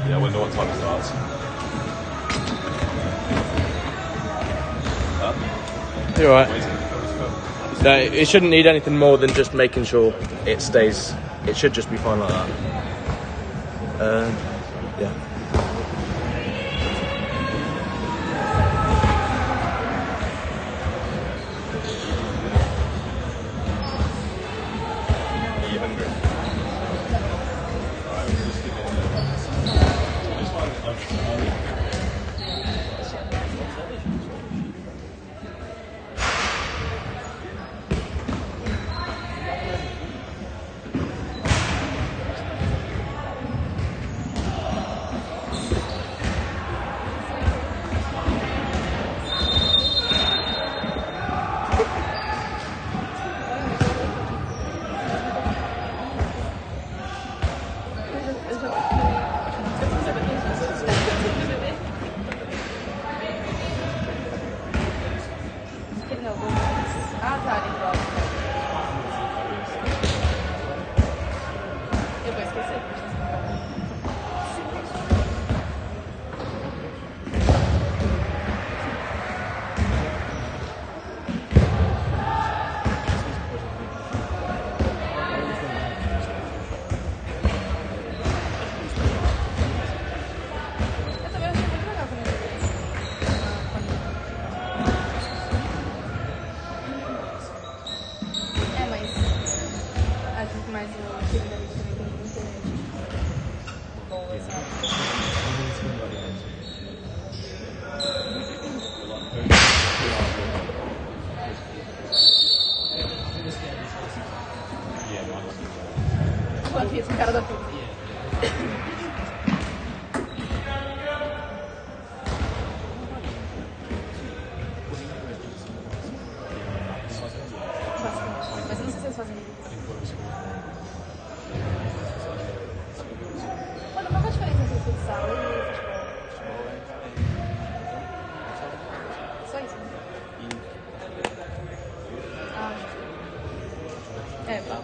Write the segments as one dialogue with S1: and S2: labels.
S1: Yeah, I wonder what time it starts.
S2: You're right. No, it shouldn't need anything more than just making sure it stays. It should just be fine like that. Yeah.
S3: Esse cara da puta. Mas eu não sei se eles fazem. Mano, qual é a diferença entre futsal e futebol? Só isso, né? Ah, é, tá.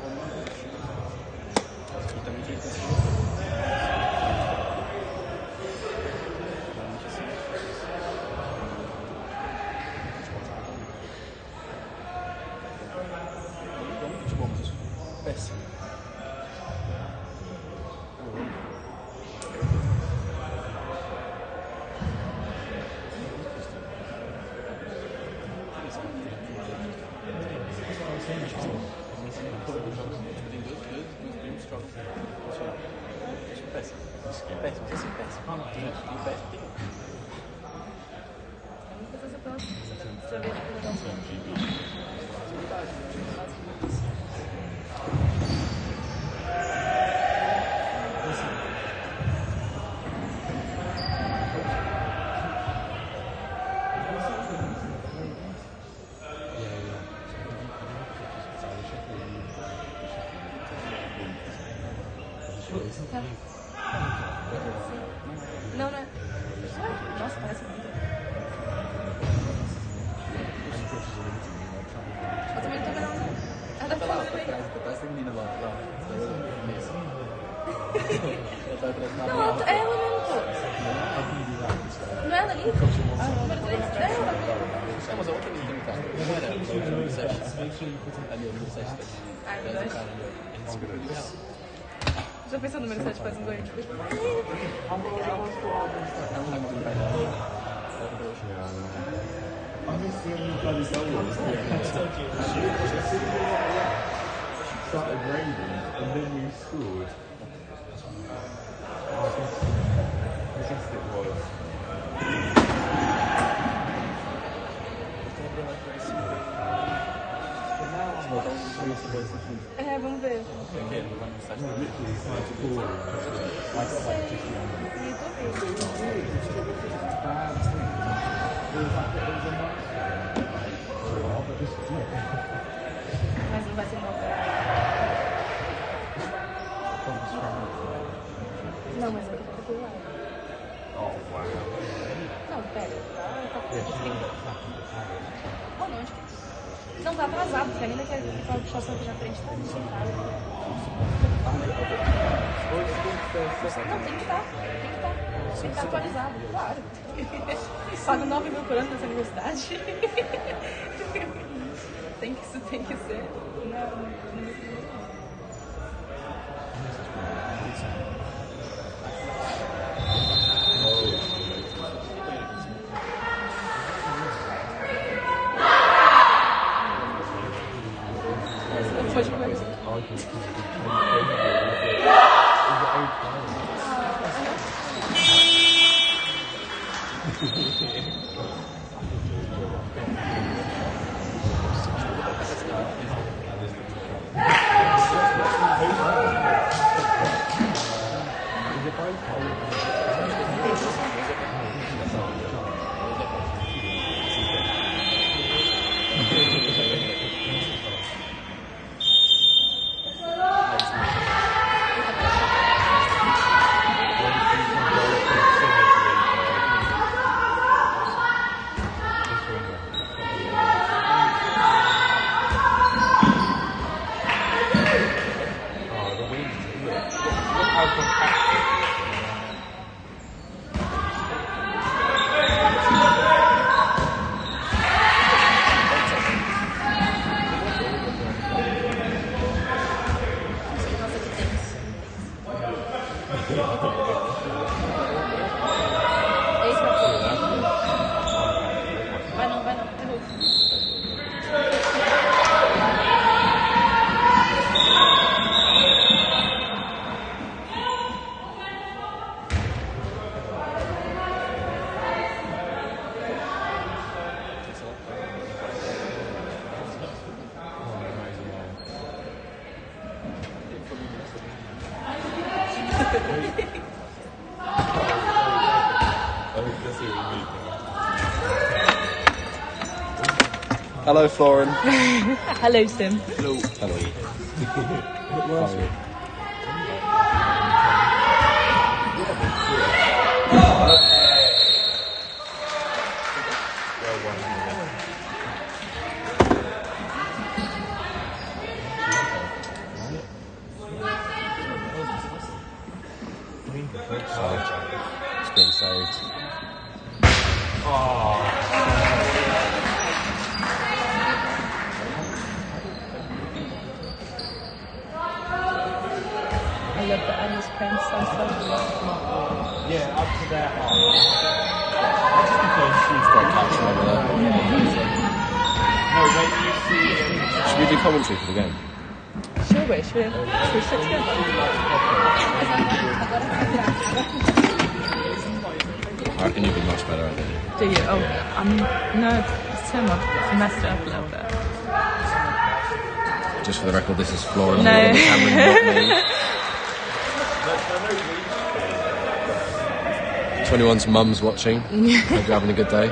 S4: Péssimo, péssimo. Péssimo.
S3: Não, né? Nossa, parece muito. Eu também não tô vendo. Ela tá falando bem.
S4: Parece a menina lá.
S3: Não, ela mesmo, pô. Não é ela ali? Número 3? É ela.
S4: Não, mas a outra menina também tá. Não era? O número 7. Ali, o número 7 tá.
S3: Ah, é verdade. Já pensou no número 7 faz um ganho?
S1: Started raining and then you scored. I guess it was.
S3: É, vamos ver. Mas não vai ser mal. Não, mas eu tô pelo lado. Não, pera. Oh, não, onde que é? Não, tá atrasado, porque a menina que vai puxar o santo na frente tá sentada. Não, tem que estar. Tem que estar atualizado, claro. Pago 9 mil por ano nessa universidade. Isso tem que ser. Não. Foi de coisa.
S2: Hello, Florin.
S3: Hello, Sim.
S2: Hello. It's been saved.
S3: I love the Annie's prints on social.
S1: Yeah, up to that. No, when you see.
S2: Should we do commentary for the game?
S3: Sure, we should sit together.
S4: I reckon you'd be much better at it.
S3: Do you? Oh, no, it's Tim. I've messed it up a little bit.
S4: Just for the record, this is Flora on
S3: No.
S4: the camera, not me. 21's mum's watching. Hope you're having a good day.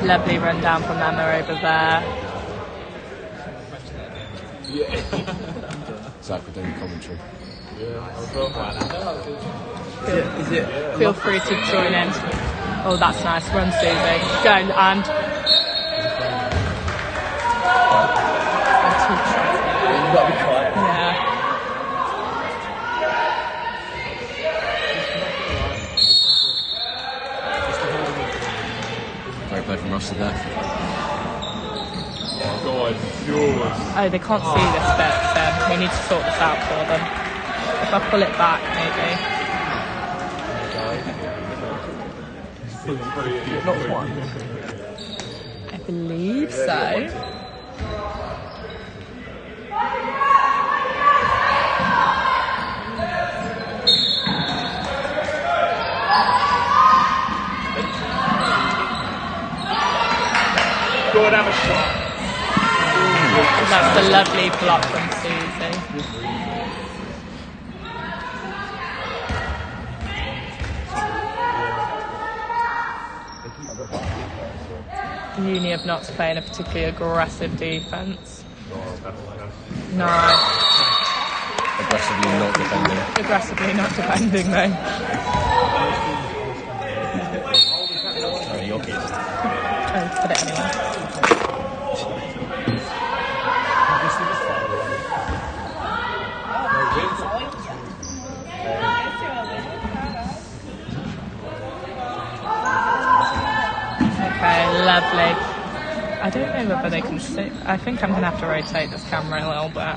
S3: Lovely rundown from Emma over there.
S4: Zach, we're doing commentary.
S1: Is it?
S3: Feel free to join in. Oh, that's nice. Run, Susie. Go, and...
S1: You've got to be quiet.
S3: Yeah.
S4: Great play from Russell there.
S1: God, yours.
S3: Oh, they can't see this bit, so we need to sort this out for them. If I pull it back, maybe.
S1: Not one.
S3: I believe so.
S1: Go and have a shot.
S3: That's a lovely block from Susie. Uni of Notts playing a particularly aggressive defence. No.
S4: Aggressively not defending.
S3: Aggressively not defending though.
S4: Very obvious.
S3: Oh, put it anyway. Okay, lovely. I don't know whether they can see. I think I'm going to have to rotate this camera a little bit.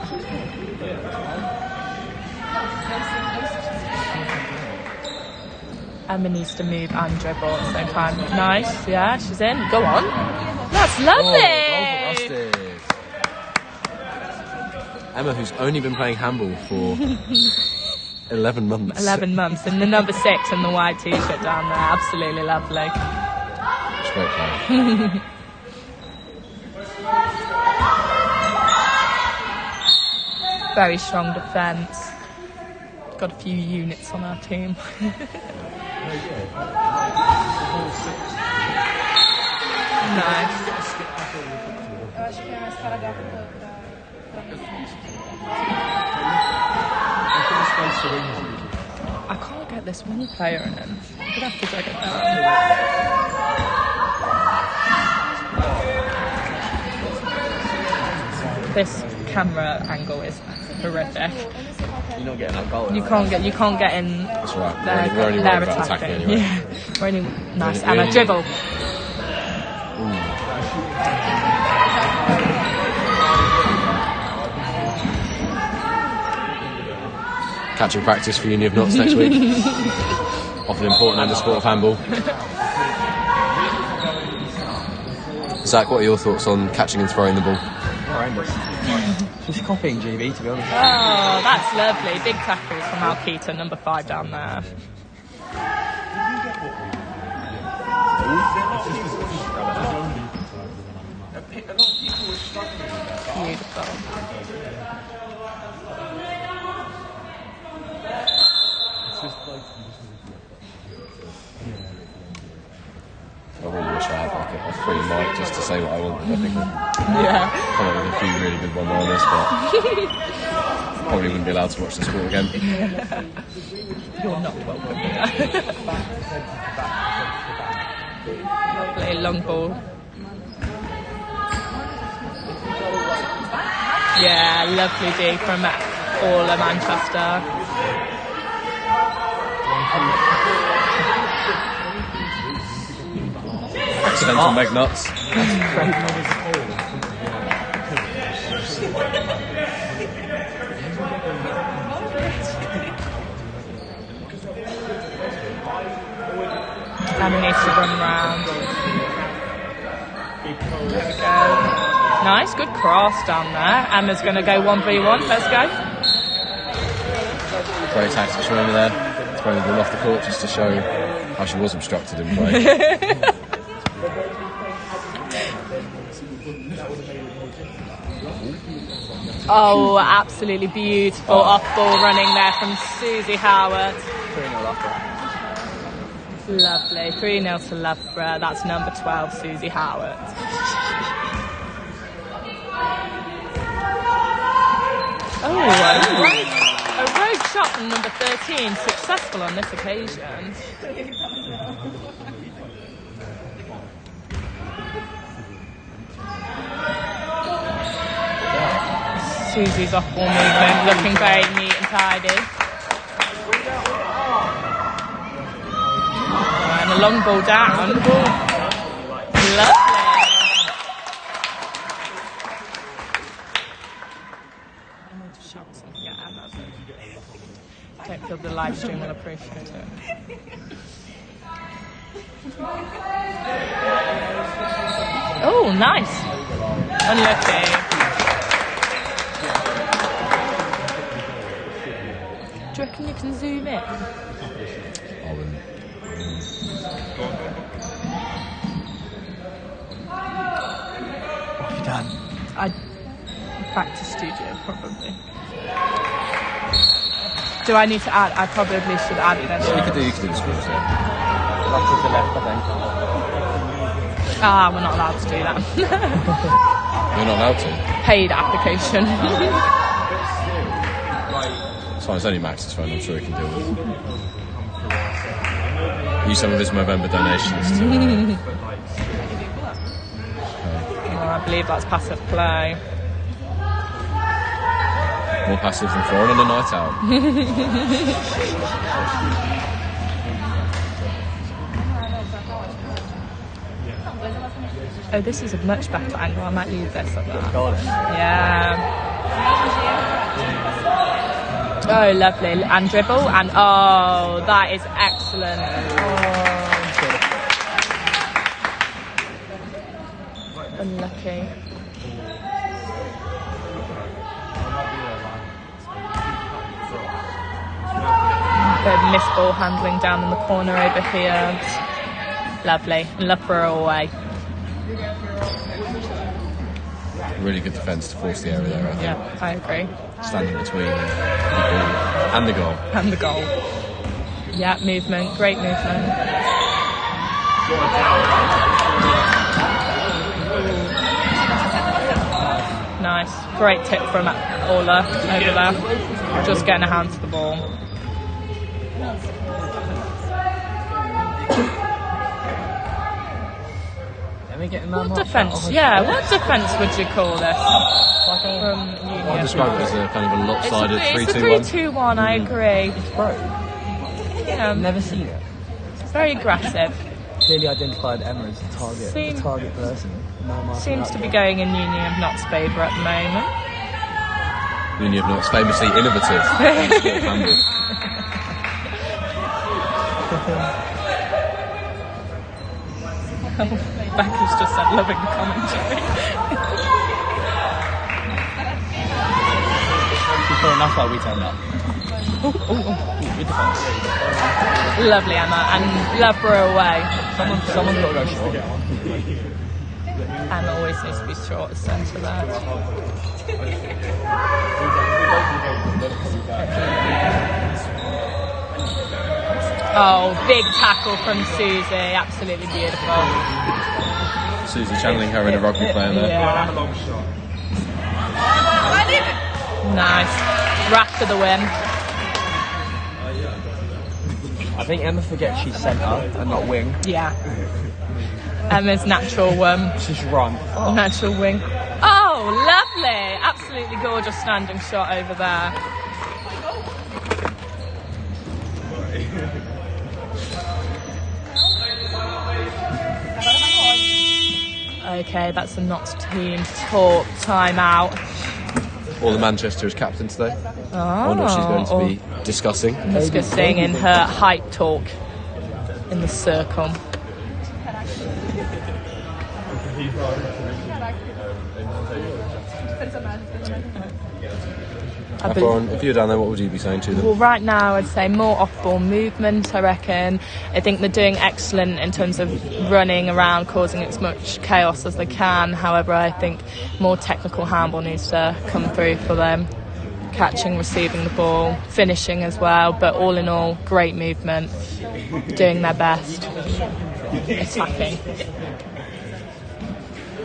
S3: Emma needs to move and dribble at the same time. Nice, yeah, she's in. Go on. That's lovely.
S4: Oh, goal for Rusty. Emma, who's only been playing handball for 11 months.
S3: 11 months, and the number 6 and the white t-shirt down there. Absolutely lovely.
S4: It's great play.
S3: Very strong defence. Got a few units on our team. Nice. I can't get this one player in. I'm gonna have to drag it down. This camera angle is horrific.
S4: You're not getting that goal.
S3: You can't get in.
S4: That's right.
S3: Their,
S4: We're only
S3: their
S4: worried about attacking anyway.
S3: Yeah, we're only nice.
S4: Really-
S3: Emma,
S4: really-
S3: dribble.
S4: Catching practice for Uni of Notts next week. Often important in the sport of handball. Zach, what are your thoughts on catching and throwing the ball?
S1: Horrendous. Just copying GB, to be honest.
S3: Oh, that's lovely. Big tackle from Alkeita, number 5 down there. Beautiful.
S4: I really wish I had like a free mic just to say what I want. I think I'd
S3: Yeah.
S4: come up with a few really good one-liners, but probably wouldn't be allowed to watch the sport again.
S3: You're not welcome here. Lovely long ball. Yeah, lovely D from all of Manchester.
S4: Accidental meg nuts.
S3: Emma needs to run round. There we go. Nice, good cross down there. Emma's going to go 1v1. Let's go.
S4: Great tactics from over there. Throwing the ball off the court just to show how she was obstructed in play.
S3: Oh, absolutely beautiful off-ball running there from Susie Howard.
S1: 3-0 Loughborough.
S3: Lovely. 3-0 to Loughborough. That's number 12, Susie Howard. Oh, a rogue shot from number 13. Successful on this occasion. Susie's off-ball movement looking very neat and tidy. And a long ball down. Lovely. I don't feel the live stream will appreciate it. Oh, nice. Unlucky. Do you reckon you can zoom in?
S4: I wouldn't.
S1: What have you done?
S3: I practice studio, probably. Do I need to add? I probably should add this.
S4: You could do the scores, yeah.
S1: Back to the left, I think.
S3: Ah, we're not allowed to do that.
S4: You're not allowed to.
S3: Paid application.
S4: It's fine, it's only Max's phone, I'm sure he can deal with it. Use some of his Movember donations to...
S3: Oh, I believe that's passive play.
S4: More passive than foreign on a night out.
S3: Oh, this is a much better angle. I might leave this like that.
S1: Golden.
S3: Yeah. Oh, lovely. And dribble. And oh, that is excellent. Oh. Unlucky. Good miss ball handling down in the corner over here. Lovely. Loughborough away.
S4: Really good defence to force the area there, I think.
S3: Yeah, I agree.
S4: Standing between the ball and the goal.
S3: And the goal. Yeah, movement. Great movement. Nice. Great tip from Orla over there. Just getting a hand to the ball. What defence? Yeah, what defence would you call this?
S4: I'd describe it as a kind of a lopsided
S3: It's a 3-2-1, I agree.
S1: It's broke.
S3: Yeah,
S1: Never seen it.
S3: it's very aggressive.
S1: Clearly identified Emma as the target person.
S3: Seems to be going in Union of Knott's favour at the moment.
S4: Union of Knott's famously innovative.
S3: Becky's just said loving the commentary.
S1: That's why we turned up. Good defence.
S3: Lovely, Emma. And Loughborough away.
S1: Someone's got to go short.
S3: Emma always needs to be short as centre there. Oh, big tackle from Susie. Absolutely beautiful.
S4: Susie channeling her inner rugby player there.
S3: Yeah. Nice. Rack for the win.
S1: I think Emma forgets she's centre and not wing.
S3: Yeah. Emma's natural
S1: She's run.
S3: natural wing. Oh, lovely. Absolutely gorgeous standing shot over there. Okay, that's the Notts team talk timeout.
S4: All the Manchester is captain today.
S3: Oh,
S4: I wonder what she's going to be discussing.
S3: discussing in her hype talk in the circle.
S4: Lauren, if you were down there, what would you be saying to them?
S3: Well, right now I'd say more off-ball movement, I reckon. I think they're doing excellent in terms of running around, causing as much chaos as they can. However, I think more technical handball needs to come through for them. Catching, receiving the ball, finishing as well. But all in all, great movement, doing their best, attacking.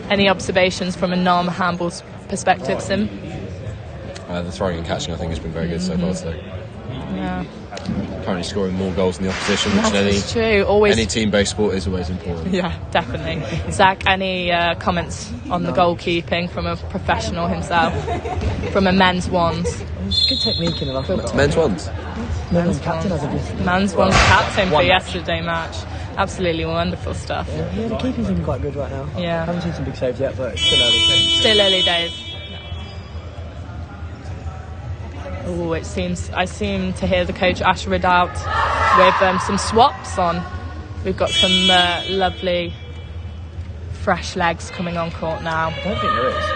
S3: Any observations from a non-handball's perspective, Sim?
S4: The throwing and catching, I think, has been very good so far today.
S3: Yeah.
S4: Currently scoring more goals than the opposition, which
S3: That's true. Always.
S4: any team-based sport is always important.
S3: Yeah, definitely. Zach, any comments on the goalkeeping from a professional himself, from a men's ones?
S5: It's good technique in the last
S4: Men's ones.
S5: Men's captain has a good.
S3: Man's ones captain for yesterday match. Absolutely wonderful stuff.
S5: Yeah, the keeping's been quite good right now.
S3: Yeah.
S5: I haven't seen some big saves yet, but it's still early.
S3: Still early days. Oh, I seem to hear the coach Ashford out with some swaps on. We've got some lovely fresh legs coming on court now.
S5: I don't think there is.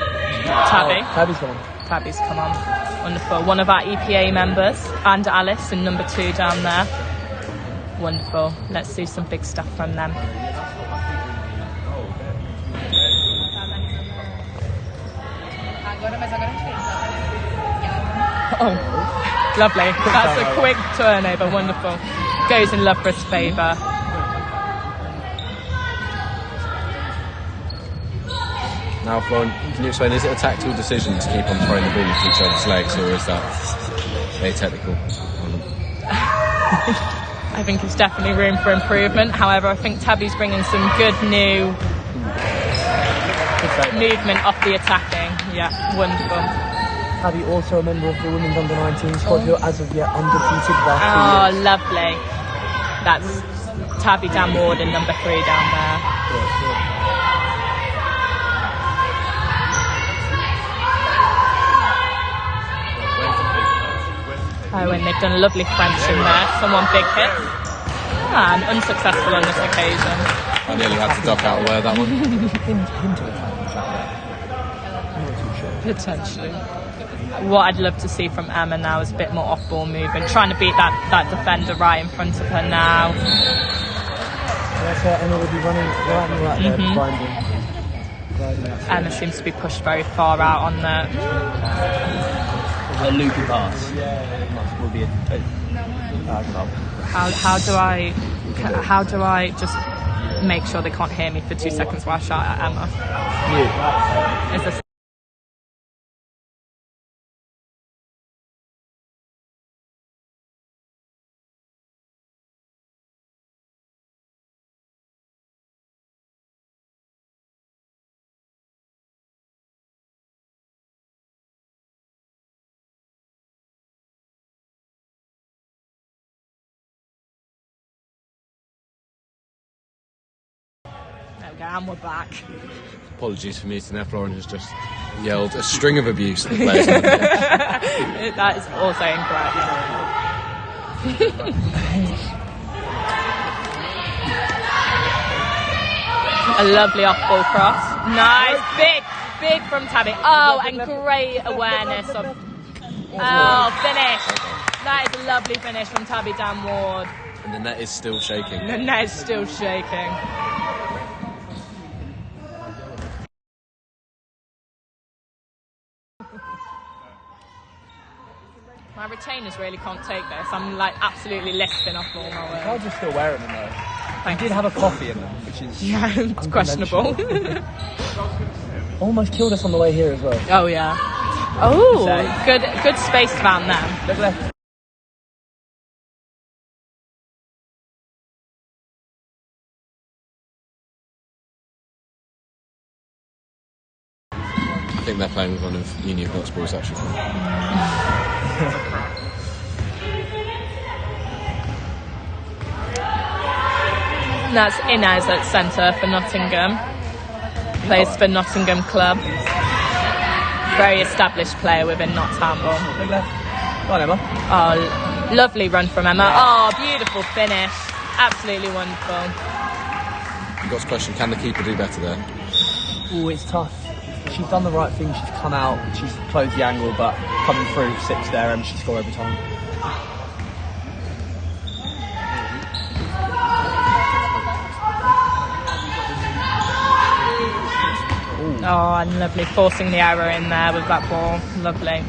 S3: Tabby.
S5: Tabby's come on.
S3: Tabby's come on. Wonderful. One of our EPA members, and Alice in number 2 down there. Wonderful. Let's see some big stuff from them. Oh, lovely. That's a quick turnover. Wonderful. Goes in Loughborough's favour.
S4: Now, Florent, can you explain, is it a tactical decision to keep on throwing the ball into each other's legs, or is that a technical?
S3: I think it's definitely room for improvement. However, I think Tabby's bringing some good new movement off the attacking. Yeah, wonderful.
S5: Tabby also a member of the women's under-19 squad who as of yet undefeated by 3 years.
S3: Lovely. That's Tabby Dan Ward and number 3 down there. Oh, and they've done a lovely French in there. Someone big hit. And unsuccessful on this occasion.
S4: I nearly had to duck out of the way of that one.
S3: Potentially. What I'd love to see from Emma now is a bit more off-ball movement, trying to beat that defender right in front of her now.
S5: That's where Emma would be running right there, binding.
S3: Emma seems to be pushed very far out on the...
S1: A loopy pass will be
S3: How do I just make sure they can't hear me for 2 seconds while I shout at Emma? Is this... There we go, and we're back.
S4: Apologies for muting there. Florent has just yelled a string of abuse at the players.
S3: That is also incorrect. A lovely off-ball cross. Nice, big from Tabby. Oh, and great awareness of... Oh, finish. That is a lovely finish from Tabby Dan Ward.
S4: And the net is still shaking.
S3: The net is still shaking. My retainers really can't take this. I'm like absolutely lisping off all my words.
S5: Cards are still wearing them though. I did have a coffee in them, which is
S3: it's questionable.
S5: Almost killed us on the way here as well.
S3: Oh yeah. Oh, good space found there.
S5: Look left.
S4: I think they're playing with one of Union Hotspur's actually.
S3: That's Inez at centre for Nottingham. Plays for Nottingham Club. Very established player within Notts handball.
S5: Look left. Go on, Emma.
S3: Oh, lovely run from Emma. Oh, beautiful finish. Absolutely wonderful.
S4: Got a question, can the keeper do better there?
S5: Oh, it's tough. she's done the right thing. She's come out, she's closed the angle, but coming through 6 there, and she scored every time.
S3: Oh, and lovely, forcing the error in there with that ball. Lovely.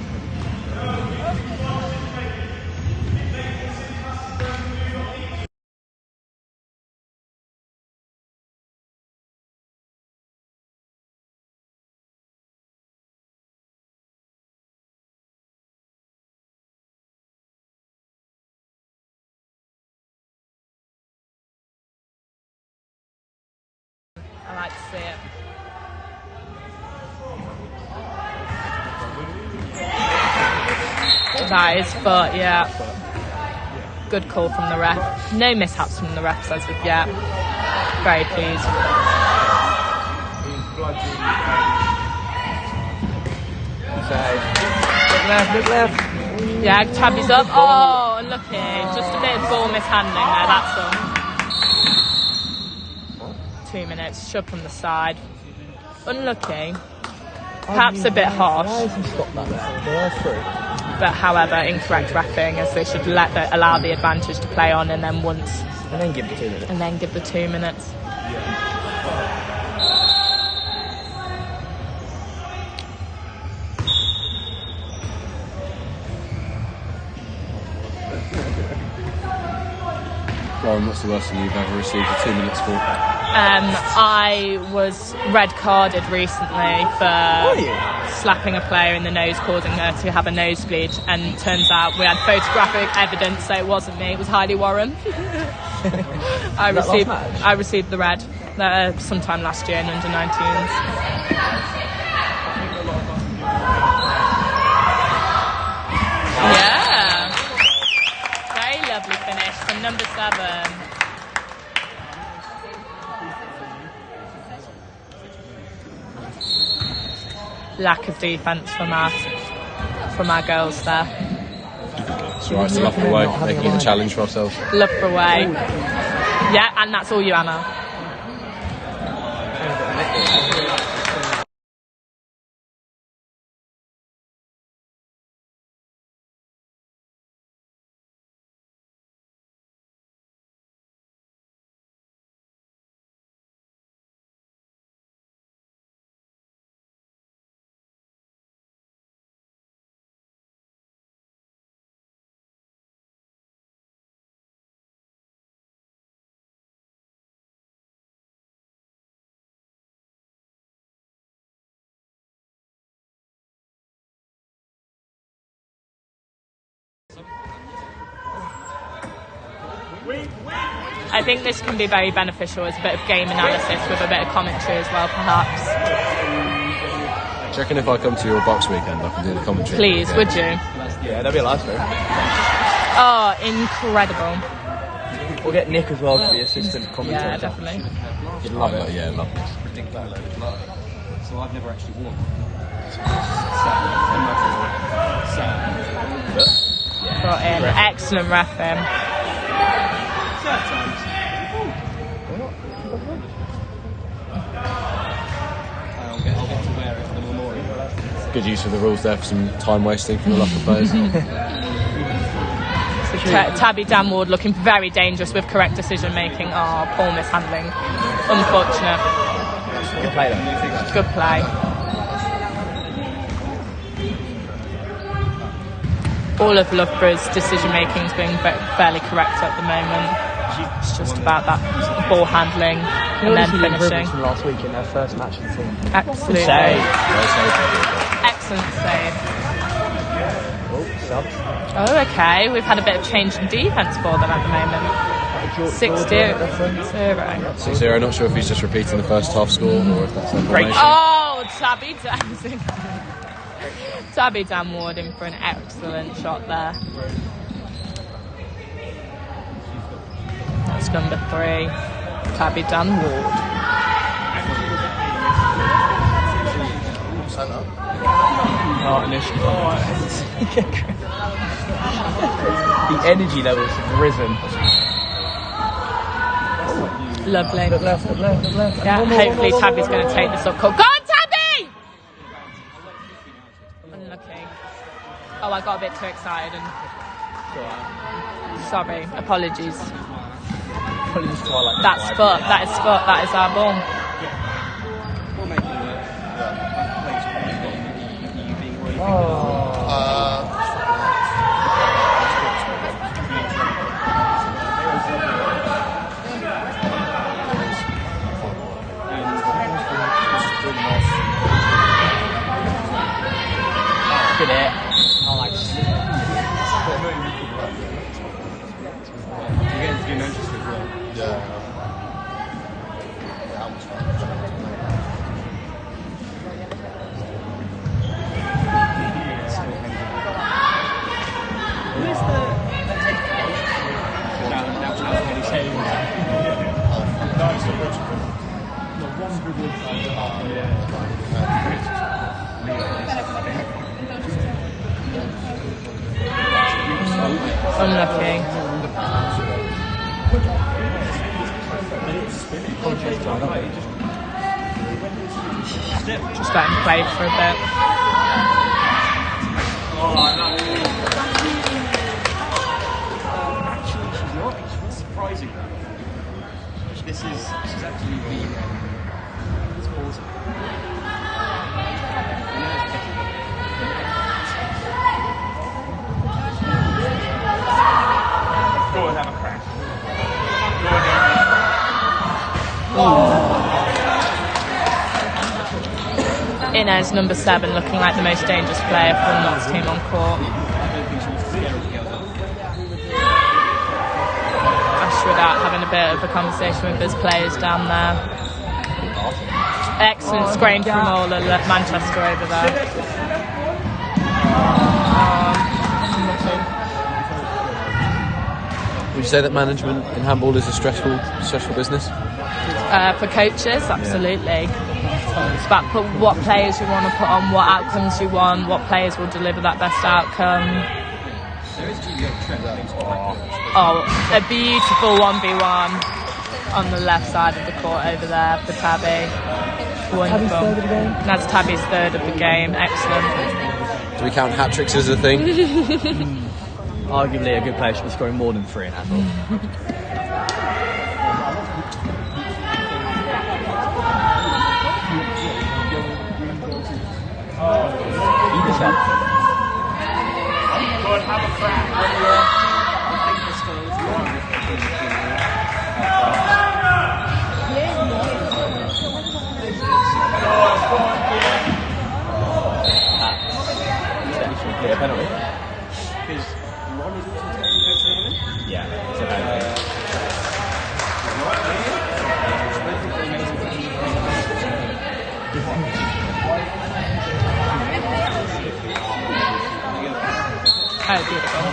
S3: I like to see it. That is foot, yeah. Good call from the ref. No mishaps from the refs as of yet. Very pleased.
S5: Look left.
S3: Yeah, Tabby's up. Oh, unlucky. Just a bit of ball mishandling there, that's all. 2 minutes, shove from the side. Unlucky. Perhaps a bit harsh.
S5: Why has he stopped that there? They are through.
S3: But however, incorrect refereeing, as they should allow the advantage to play on, and then once...
S5: And then give the 2 minutes.
S3: And then give the 2 minutes.
S4: Lauren, what's the worst thing you've ever received 2 minutes for?
S3: I was red carded recently for slapping a player in the nose, causing her to have a nosebleed, and turns out we had photographic evidence, so it wasn't me, it was Heidi Warren. I received the red sometime last year in under-19s. Yeah, very lovely finish from number 7. Lack of defence from our girls there.
S4: It's alright to love for away, making it a challenge for ourselves.
S3: Love for away. Yeah, and that's all you, Anna. I think this can be very beneficial as a bit of game analysis with a bit of commentary as well, perhaps.
S4: Do you reckon if I come to your box weekend, I can do the commentary?
S3: Please, would you?
S5: Yeah, that'd be a live show.
S3: Oh, incredible.
S5: We'll get Nick as well to be assistant commentator.
S3: Yeah, definitely.
S5: You'd love it.
S4: Yeah, love it.
S6: So I've never actually won.
S3: Got in. Excellent ref in.
S6: I'll get to wear it for the memorial.
S4: Good use of the rules there for some time wasting from the local players.
S3: Tabby Danward looking very dangerous with correct decision making. Oh, poor mishandling. Unfortunate.
S5: Good play though.
S3: Good play. All of Loughborough's decision making is being fairly correct at the moment. It's just about that ball handling and then finishing.
S5: From last week in their first match of the team.
S3: Absolutely.
S5: Save.
S3: Excellent save.
S5: Oh, subs.
S3: Oh, okay. We've had a bit of change in defence for them at the moment. 6-0.
S4: 6-0, not sure if he's just repeating the first half score or if that's a formation.
S3: Oh, Tabby dancing. Tabby Danward in for an excellent shot there. That's number 3, Tabby Danward.
S5: The energy levels have risen.
S3: Lovely.
S5: Look left.
S3: Yeah, hopefully Tabby's going to take this up. Go on, Tabby! Oh, I got a bit too excited and... Sorry, apologies.
S5: Apologies to our, like,
S3: That's foot, that is foot, that is our ball.
S6: We'll make it work. You being really
S5: Good hit. I like it.
S6: You're getting to do Manchester as well.
S5: Who's the...
S3: Unlucky. Just let him play for a bit.
S6: Actually, she's not. It's surprising. This is actually been it's awesome. Go and have a crack.
S3: Inez, number 7, looking like the most dangerous player for the Notts team on court. Ashwood out having a bit of a conversation with his players down there. Excellent screen from all of Manchester over there.
S4: Would you say that management in handball is a stressful business?
S3: For coaches, absolutely. It's about what players you want to put on, what outcomes you want, what players will deliver that best outcome. Oh, a beautiful 1v1 on the left side of the court over there for Tabby. Wonderful. That's Tabby's third of the game. Excellent.
S4: Do we count hat-tricks as a thing?
S5: Arguably a good player should be scoring more than 3 in handball. Either side.
S6: Yeah, penalty. Because Ron is also technically coach tournament.
S5: Yeah, it's a penalty.
S3: Oh, beautiful.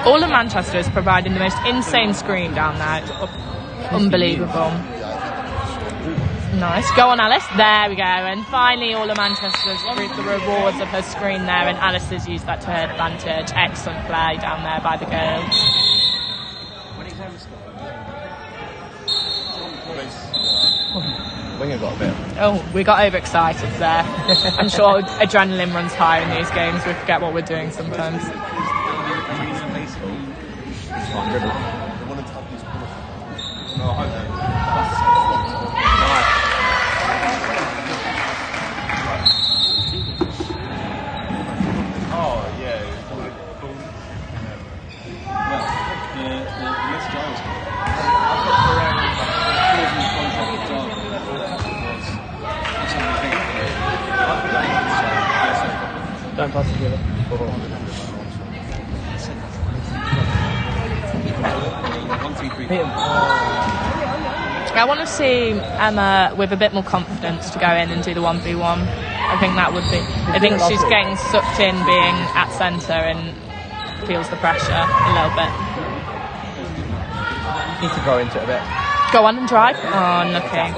S3: All of Manchester is providing the most insane screen down there. It's unbelievable. Nice. Go on, Alice. There we go. And finally, all of Manchester's reaped the rewards of her screen there, and Alice has used that to her advantage. Excellent play down there by the girls.
S5: Winger got a bit.
S3: Oh, we got overexcited there. I'm sure adrenaline runs high in these games. We forget what we're doing sometimes.
S5: Don't pass it together.
S3: I want to see Emma with a bit more confidence to go in and do the 1v1. I think that would be... I think she's getting sucked in being at centre and feels the pressure a little bit.
S5: Need to grow into it a bit.
S3: Go on and drive. Oh, unlucky.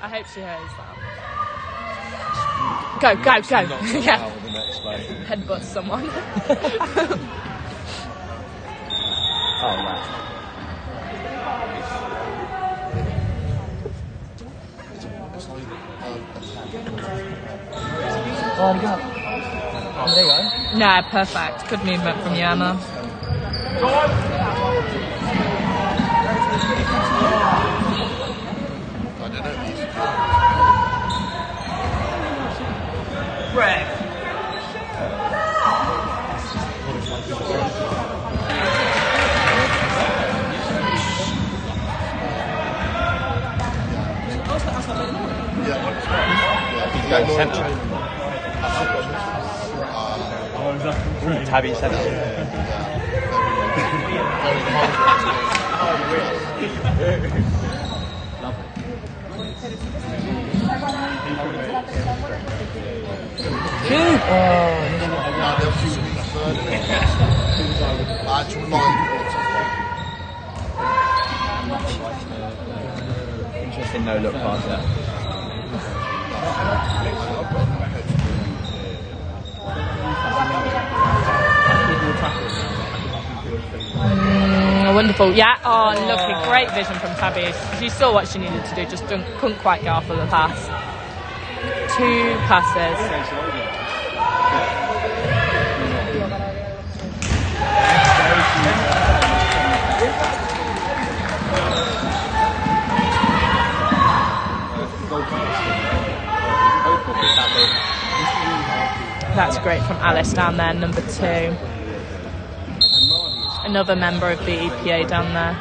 S3: I hope she hears that. Go, go, go. Yeah.
S4: Out of the next play.
S3: Headbutt someone.
S5: Oh, right. Oh, there you go.
S3: No, perfect. Good movement from you, Emma.
S2: Tabby centre. Interesting no look pass there.
S3: Wonderful. Yeah. Oh, lovely. Great vision from Tabby. She saw what she needed to do, just couldn't quite get off of the pass. 2 passes. That's great from Alice down there, number 2. Another member of the EPA down there.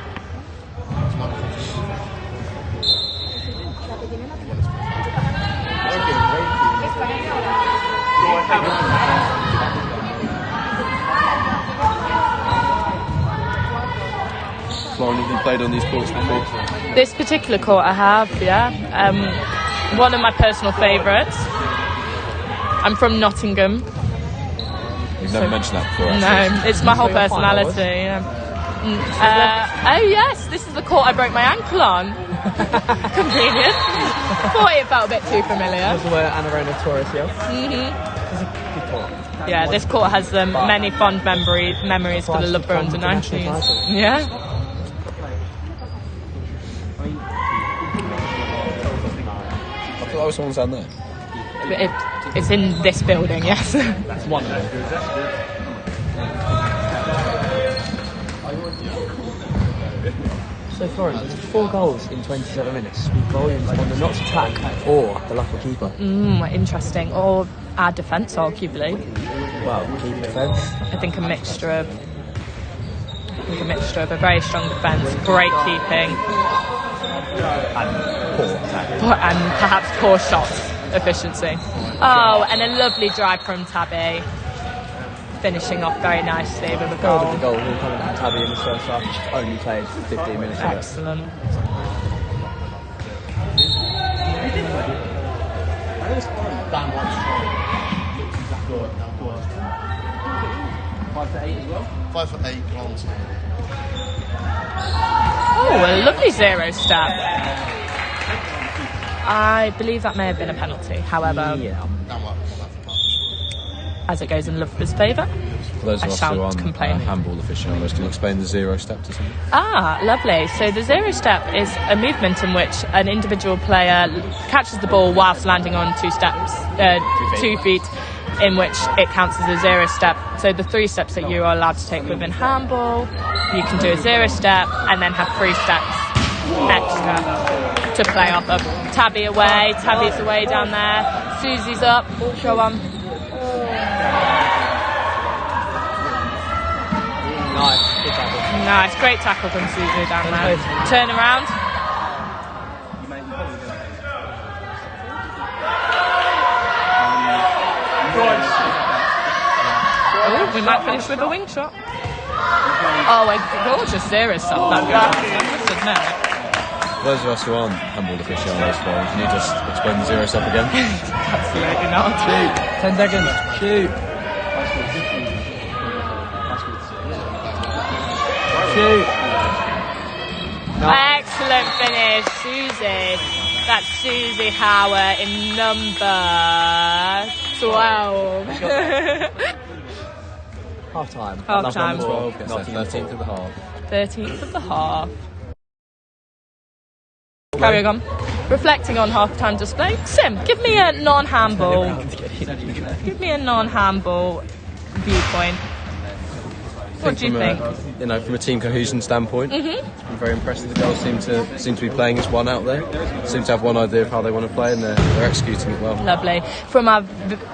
S4: Lauren, have you played on these courts before?
S3: This particular court I have, yeah. One of my personal favourites. I'm from Nottingham.
S4: You've never mentioned that before, actually.
S3: No, it's my whole personality. Yeah. Oh yes, this is the court I broke my ankle on. Convenient. Thought it felt a bit too familiar.
S5: This is where Anna Torres, yeah?
S3: Yeah, this court has many fond memories for the Loughborough under-19s. Yeah.
S4: I thought that was someone's down there.
S3: It's in this building, yes.
S5: That's one of them. So Florence, there's 4 goals in 27 minutes. Speak volumes on the Notts attack or the Loughborough keeper.
S3: Interesting. Or our defence, arguably.
S5: Well, keeper defence.
S3: I think a mixture of a very strong defence, great keeping,
S5: And poor attack.
S3: and perhaps poor shot efficiency. Oh, and a lovely drive from Tabby, finishing off very nicely with a
S5: Third
S3: goal.
S5: of the goal will come from Tabby in the first half, which only played 15 minutes ago.
S3: Excellent.
S7: Five foot 8 long.
S3: Oh, a lovely 0 step. I believe that may have been a penalty, however, as it goes in Loughborough's favour.
S4: For those of us who
S3: shan't
S4: aren't
S3: complain.
S4: handball aficionados, can you explain the 0 step to someone?
S3: Ah, lovely. So the 0 step is a movement in which an individual player catches the ball whilst landing on 2 feet, in which it counts as a 0 step. So the 3 steps that you are allowed to take within handball, you can do a 0 step and then have 3 steps extra to play off of. Tabby away, Tabby's away down there, Susie's up, go on.
S5: Nice, good tackle.
S3: Nice, great tackle from Susie down there. Turn around. Oh, we might finish with a wing shot. Oh, a gorgeous 0 stop. I must admit.
S4: For those of us who aren't handball aficionados, Lauren, can you just explain the 0 step again?
S3: Absolutely not.
S5: 10 seconds. Shoot. Shoot.
S3: Excellent finish, Susie. That's Susie Howard in number 12.
S5: Half time.
S3: Half time.
S4: 12 gets their 13th of the half.
S3: 13th of the half. Carry on. Reflecting on half-time display. Sim, give me a non-handball. Give me a non-handball viewpoint. What do you think?
S4: From a team cohesion standpoint, I'm very impressed that the girls seem to be playing as one out there. Seem to have one idea of how they want to play, and they're executing it well.
S3: Lovely. From our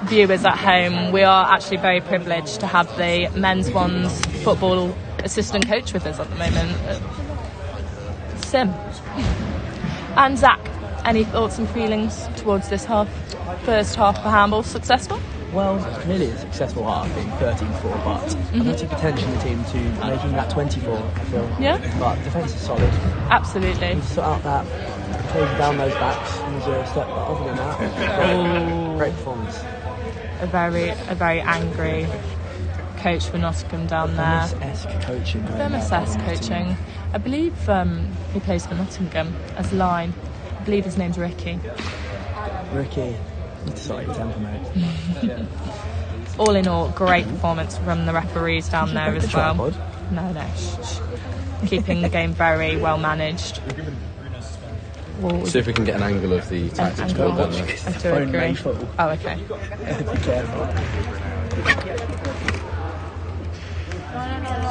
S3: viewers at home, we are actually very privileged to have the men's ones football assistant coach with us at the moment, Sim. And Zach, any thoughts and feelings towards this first half for handball? Successful?
S5: Well, it's clearly a successful half, being 13-4, but a lot of potential in the team to making that 24, I feel.
S3: Yeah.
S5: But defence is solid.
S3: Absolutely.
S5: We sort out that, closing down those backs was a step, but other than that, great performance.
S3: A very angry coach for Nottingham down there.
S5: Firmus-esque coaching.
S3: Firmus-esque coaching. I believe he plays for Nottingham as line. I believe his name's Ricky.
S5: Ricky. Sorry, temper, mate.
S3: All in all, great performance from the referees down there as well. No, shh. Keeping the game very well managed.
S4: See if we can get an angle of the tactics board down there.
S3: I do agree. Oh, okay.
S5: Be careful.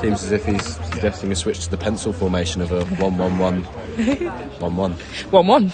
S4: Seems as if he's suggesting a switch to the pencil formation of a 1-1-1. 1-1.
S3: 1-1.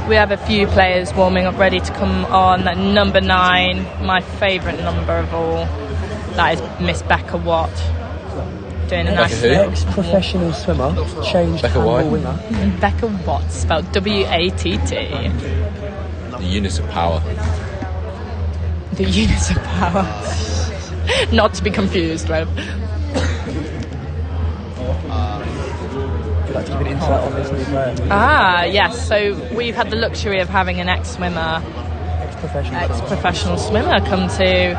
S3: We have a few players warming up, ready to come on. Number 9, my favourite number of all, that is Miss Becca Watt. Doing a nice little
S5: ex-professional swimmer, changed
S4: Becca
S5: handball
S4: White.
S5: winger.
S3: Becca Watt, spelled W-A-T-T.
S4: The units of power.
S3: The units of power. Not to be confused with.
S5: Would you like to give an insight on this new player?
S3: Yes. So we've had the luxury of having an ex-swimmer, ex-professional swimmer come to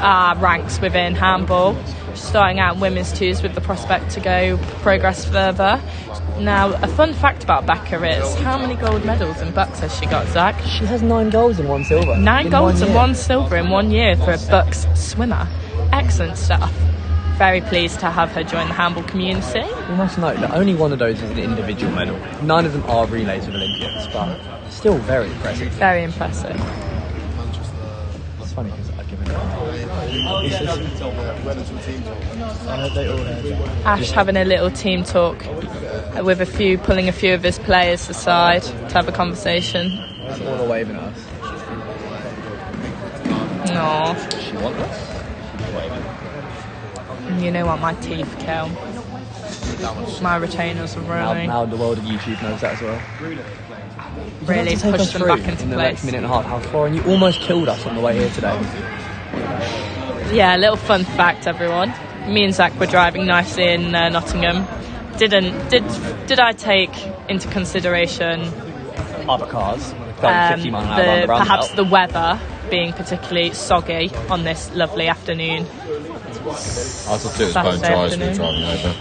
S3: our ranks within handball. Starting out in women's 2s with the prospect to go progress further. Now, a fun fact about Becca is how many gold medals in Bucks has she got, Zach?
S5: She has 9 goals and 1 silver.
S3: 9 golds and
S5: year.
S3: 1 silver in 1 year for a Bucks swimmer. Excellent stuff. Very pleased to have her join the handball community.
S5: We must note that only one of those is an individual medal. None of them are relays with Olympians, but still very impressive.
S3: Very impressive.
S5: It's funny because I've given it.
S3: Ash having a little team talk with pulling a few of his players aside to have a conversation.
S5: It's all waving at us.
S3: Aww.
S5: She wants us?
S3: You know what, my teeth kill. My retainers are really,
S5: Now the world of YouTube knows that as well.
S3: really pushed them back into
S5: in the
S3: place.
S5: next minute and a half. How far? And you almost killed us on the way here today.
S3: Yeah, a little fun fact, everyone. Me and Zach were driving nicely in Nottingham. Did I take into consideration
S5: Other cars going 50 miles an hour around the roundabout.
S3: perhaps the weather being particularly soggy on this lovely afternoon?
S4: I thought it was quite
S3: Saturday
S4: dry as we were
S3: afternoon.
S4: driving over.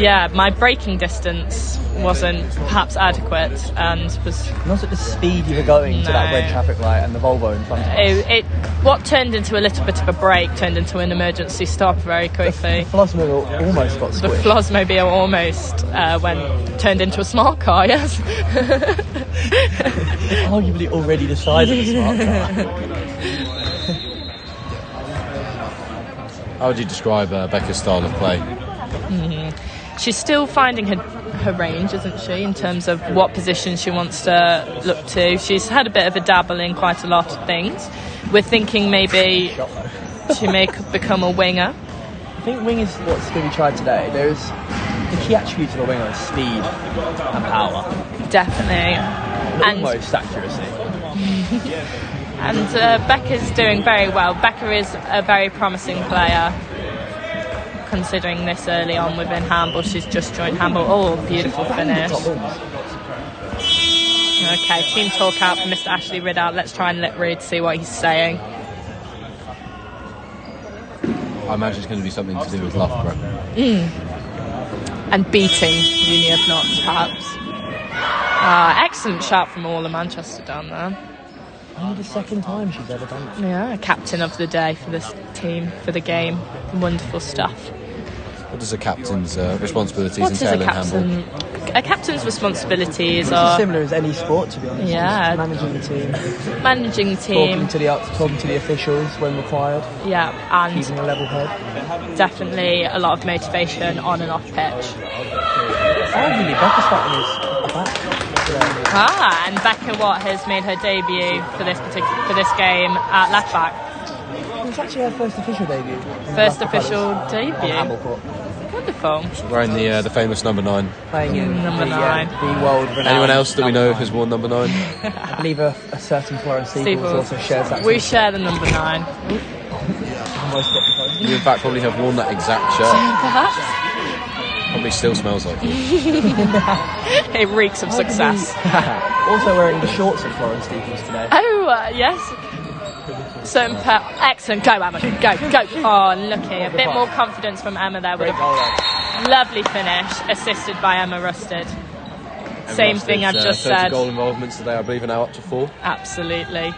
S3: Yeah, my braking distance wasn't perhaps adequate and was
S5: Not at the speed you were going to that
S3: No.
S5: red traffic light and the Volvo in front of us.
S3: what turned into a little bit of a break turned into an emergency stop very quickly.
S5: The Flosmobile almost got
S3: The
S5: squished.
S3: Flosmobile almost turned into a smart car, yes.
S5: Arguably already the size of a smart car.
S4: How would you describe Becca's style of play?
S3: She's still finding her range, isn't she, in terms of what position she wants to look to. She's had a bit of a dabble in quite a lot of things. We're thinking maybe she may become a winger.
S5: I think wing is what's going to be tried today. The key attribute of a winger is speed and power.
S3: Definitely. And
S5: Almost accuracy.
S3: And Becca's doing very well. Becca is a very promising player, considering this early on within handball. She's just joined handball. Oh, beautiful finish. Okay, team talk out for Mr. Ashley Ridout. Let's try and let Reed see what he's saying.
S4: I imagine it's going to be something to do with Loughborough.
S3: And beating Uni of Notts, perhaps. Excellent shout from all of Manchester down there.
S5: Only the second time she's ever done it.
S3: Yeah, captain of the day for this team, for the game. Wonderful stuff.
S4: What does a captain's responsibilities
S3: What is
S4: entail
S3: a
S4: in handball?
S3: captain? A captain's responsibilities
S5: It's as
S3: are
S5: similar as any sport, to be honest.
S3: Yeah.
S5: Just managing the team,
S3: managing the team,
S5: talking to the officials when required,
S3: yeah,
S5: keeping
S3: and
S5: a level head.
S3: definitely a lot of motivation on and off pitch.
S5: Arguably, Becca's starting is back.
S3: And Becca Watt has made her debut for this game at left back.
S5: It was actually her first official debut.
S3: First official
S5: On
S3: debut.
S5: handball court.
S3: Wonderful.
S4: Wearing the famous number 9.
S5: Playing in
S3: Number
S5: the,
S3: 9.
S5: The world renowned.
S4: Anyone else that we know
S5: number
S4: has worn number 9?
S5: 9. I believe a certain Florence Steeples also shares that.
S3: We share the number 9.
S5: Almost got the
S4: You in fact probably have worn that exact shirt.
S3: Perhaps.
S4: Probably still smells like it.
S3: It reeks of success.
S5: Also wearing the shorts of Florence Steeples today.
S3: Oh, yes. Excellent. Go, Emma. Go. Oh, looky. A bit more confidence from Emma there with
S5: Great goal, though.
S3: a lovely finish, assisted by Emma Rusted. Same thing I've just
S4: 30
S3: said.
S4: goal involvements today, I believe, are now up to 4.
S3: Absolutely.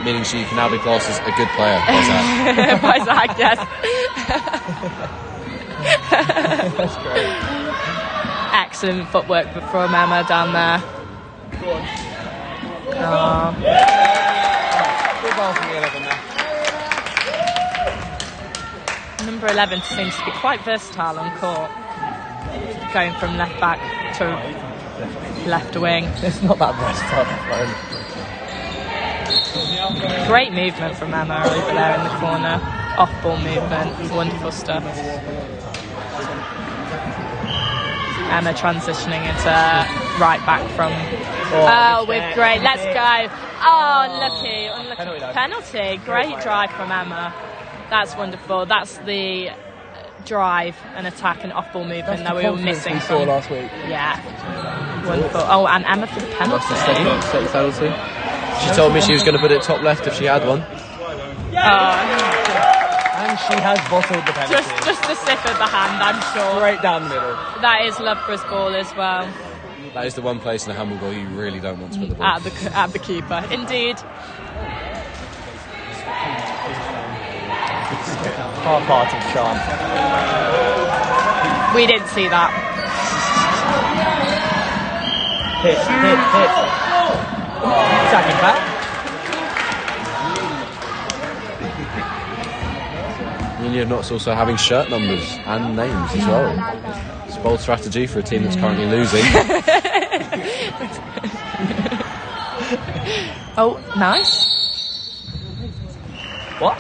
S4: Meaning she can now be classed as a good player. How's that?
S3: By Zach, yes.
S5: That's great.
S3: Excellent footwork from Emma down there.
S5: Good goal from the 11 now.
S3: Number 11 seems to be quite versatile on court, going from left back to Left wing.
S5: It's not that versatile.
S3: Great movement from Emma over there in the corner. Off-ball movement. Wonderful stuff. Emma transitioning into right back from... Oh, with great... Let's go. Oh, unlucky. Penalty. Great drive from Emma. That's wonderful. That's the drive and attack and off-ball movement that we were missing
S5: we
S3: from...
S5: saw last week.
S3: Yeah. Wonderful. Oh, and Emma for the penalty.
S4: Penalty. She told me she was going to put it top left if she had one.
S5: And she has bottled the penalty.
S3: Just the slip of the hand, I'm sure.
S5: Straight down the middle.
S3: That is Loughborough's ball as well.
S4: That is the one place in a handball goal you really don't want to put the ball.
S3: At the keeper, indeed.
S5: Half-hearted charm.
S3: We didn't see that.
S5: Hit. Attacking back.
S4: Union of Notts also having shirt numbers and names as well. It's a bold strategy for a team that's currently losing.
S3: Oh, nice.
S5: What?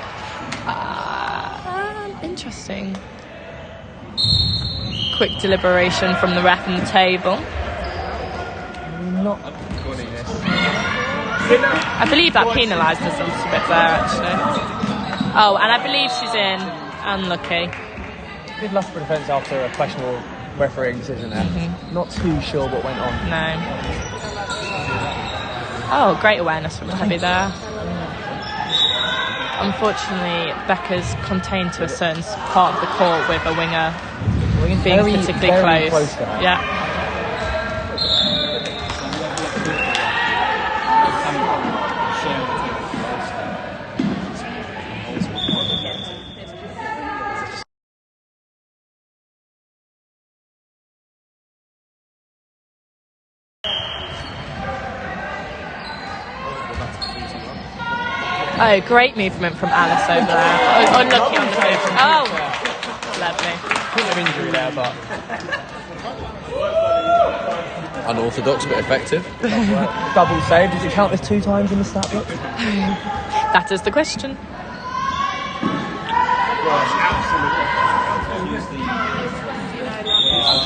S3: Interesting. Quick deliberation from the ref on the table.
S5: Not.
S3: I believe that penalised us a little bit there, actually. Oh, and I believe she's in. Unlucky.
S5: Good Loughborough defence after a questionable refereeing decision there. Not too sure what went on.
S3: No. Oh, great awareness from Heavy there. Unfortunately, Becca's contained to a certain part of the court with a winger being particularly
S5: very
S3: close.
S5: To her.
S3: Yeah. Oh, great movement from Alice over there. Oh, unlucky on the move. Oh, lovely.
S5: Bit of injury there, but
S4: Unorthodox but effective.
S5: double save. Does it count as 2 times in the stat book?
S3: That is the question.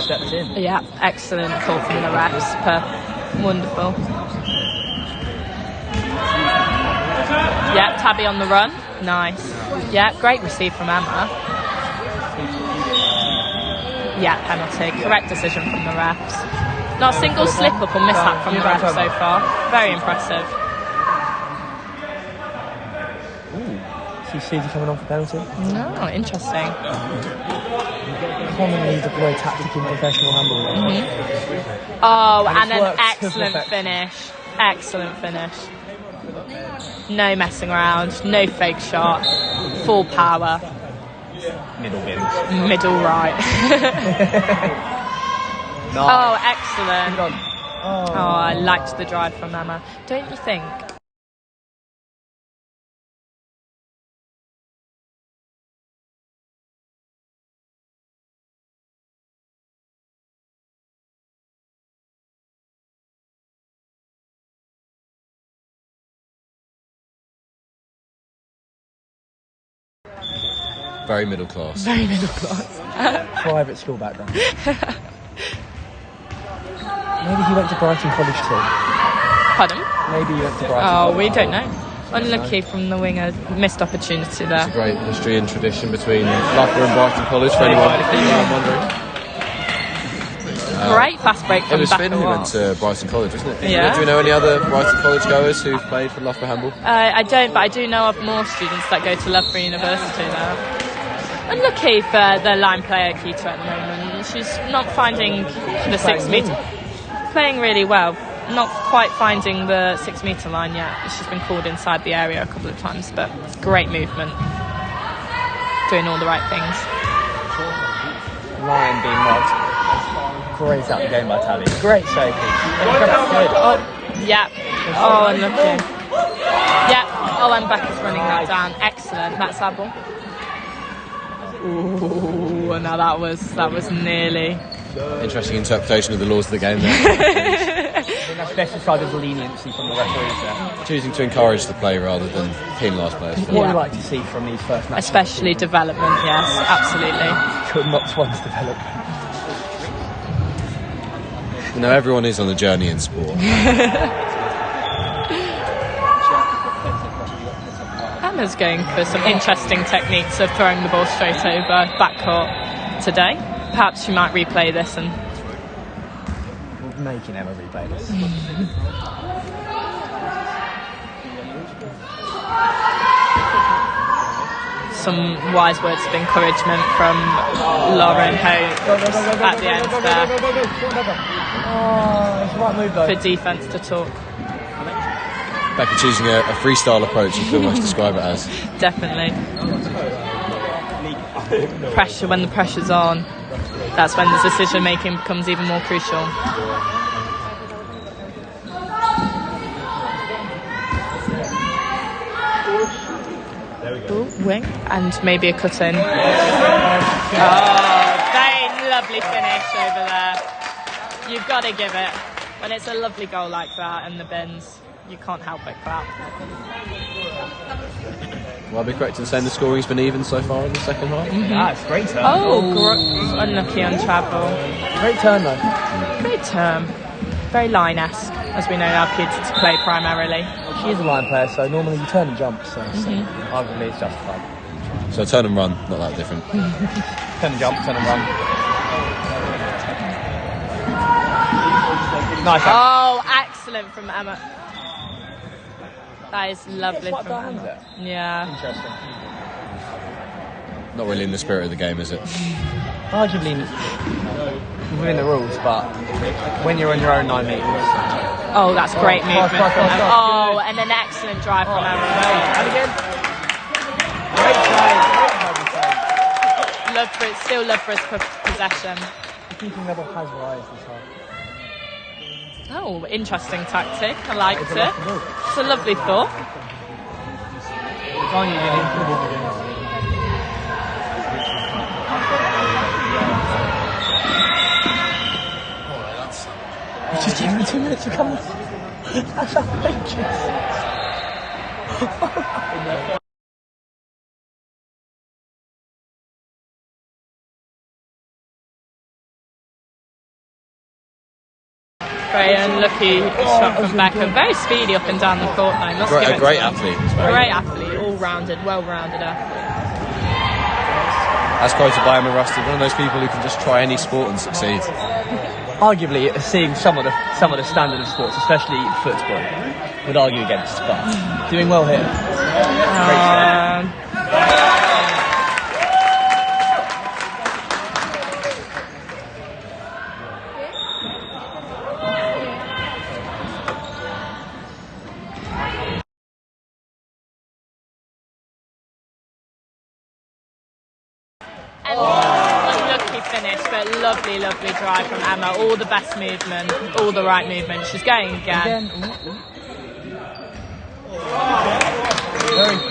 S5: Stepped in.
S3: Yeah, excellent call from the refs. Wonderful. Yeah, Tabby on the run. Nice. Yeah, great receive from Emma. Yeah, penalty. Correct decision from the refs. Not a single slip-up or mishap from the refs so far. Very impressive.
S5: See Susie coming on for penalty.
S3: No, interesting.
S5: Commonly deployed tactic in professional handball.
S3: Oh,
S5: And
S3: and
S5: it's
S3: an
S5: worked to
S3: excellent
S5: perfection.
S3: finish. Excellent finish. No messing around, no fake shot, full power.
S5: Middle wins.
S3: Middle right.
S5: Nice.
S3: Oh, excellent.
S5: Oh.
S3: Oh, I liked the drive from Emma. Don't you think?
S4: Very middle class.
S3: Very middle class.
S5: Private school background. Maybe he went to Brighton College too.
S3: Pardon?
S5: Maybe he went to Brighton
S3: Oh,
S5: College.
S3: we don't know. Unlucky from the winger. Missed opportunity there.
S4: It's a great history and tradition between Loughborough and Brighton College for anyone wondering.
S3: Great fast break
S4: It
S3: from
S4: was Finn who went
S3: Becca.
S4: to Brighton College, wasn't it?
S3: Yeah.
S4: Do you know any other Brighton College goers who've played for Loughborough handball?
S3: I don't, but I do know of more students that go to Loughborough University now. Unlucky for the line player Keita at the moment. She's not finding the 6 metre. Playing really well. Not quite finding the 6 metre line yet. She's been called inside the area a couple of times, but great movement. Doing all the right things.
S5: Line being marked. Great out the game by Tabby. Great save.
S3: Oh, yeah. Oh, unlucky. Yeah. Oh, and Becca's running that down. Excellent. That's Abel. Ooh, now that was nearly.
S4: Interesting interpretation of the laws of the game there.
S5: I think that's best described as leniency from the referees there.
S4: Choosing to encourage the play rather than penalise players.
S5: What would you like to see from these first matches?
S3: Especially development, yes, absolutely.
S5: Could not one's development.
S4: You know, everyone is on a journey in sport.
S3: Emma's going for some interesting techniques of throwing the ball straight over backcourt today. Perhaps she might replay this and...
S5: We're making Emma replay this.
S3: Some wise words of encouragement from Lauren Hope at the end there.
S5: Oh, it's the right move though.
S3: For defence to talk.
S4: Becca choosing a freestyle approach, you could almost describe it as.
S3: Definitely. Pressure, when the pressure's on, that's when the decision making becomes even more crucial. Ooh, wing, and maybe a cut in. Oh, very lovely finish over there. You've got to give it. When it's a lovely goal like that in the bins, you can't help but clap.
S4: Will I be correct in saying the scoring's been even so far in the second half?
S5: That's great turn.
S3: Oh, unlucky on travel.
S5: Great turn though.
S3: Great term. Very line-esque, as we know our kids to play primarily.
S5: She is a line player, so normally you turn and jump, so arguably it's justified.
S4: So turn and run, not that different.
S5: Turn and jump, turn and run. Nice.
S3: Oh, excellent from Emma. That is lovely from Emma. Yeah.
S5: Interesting.
S4: Not really in the spirit of the game, is it?
S5: Arguably within the rules, but when you're on your own 9 metres.
S3: Oh, that's great movement from Emma.
S5: Good.
S3: Oh, and an excellent drive from Emma.
S5: And again. Great save.
S3: Still love for his possession.
S5: The keeping level has rise this half.
S3: Oh, interesting tactic. I liked it. It's a lovely thought.
S5: Just give me 2 minutes to come. That's outrageous.
S3: Very unlucky shot from Becca. Very speedy up and down the court now. Must give it
S4: A great
S3: to her.
S4: athlete.
S3: Great athlete, all-rounded, well-rounded athlete.
S4: As quoted by Emma Rusted, one of those people who can just try any sport and succeed.
S5: Arguably, seeing some of the standard of sports, especially football, would argue against, but doing well here.
S3: Unlucky finish, but lovely drive from Emma. All the best movement, all the right movement. She's going again.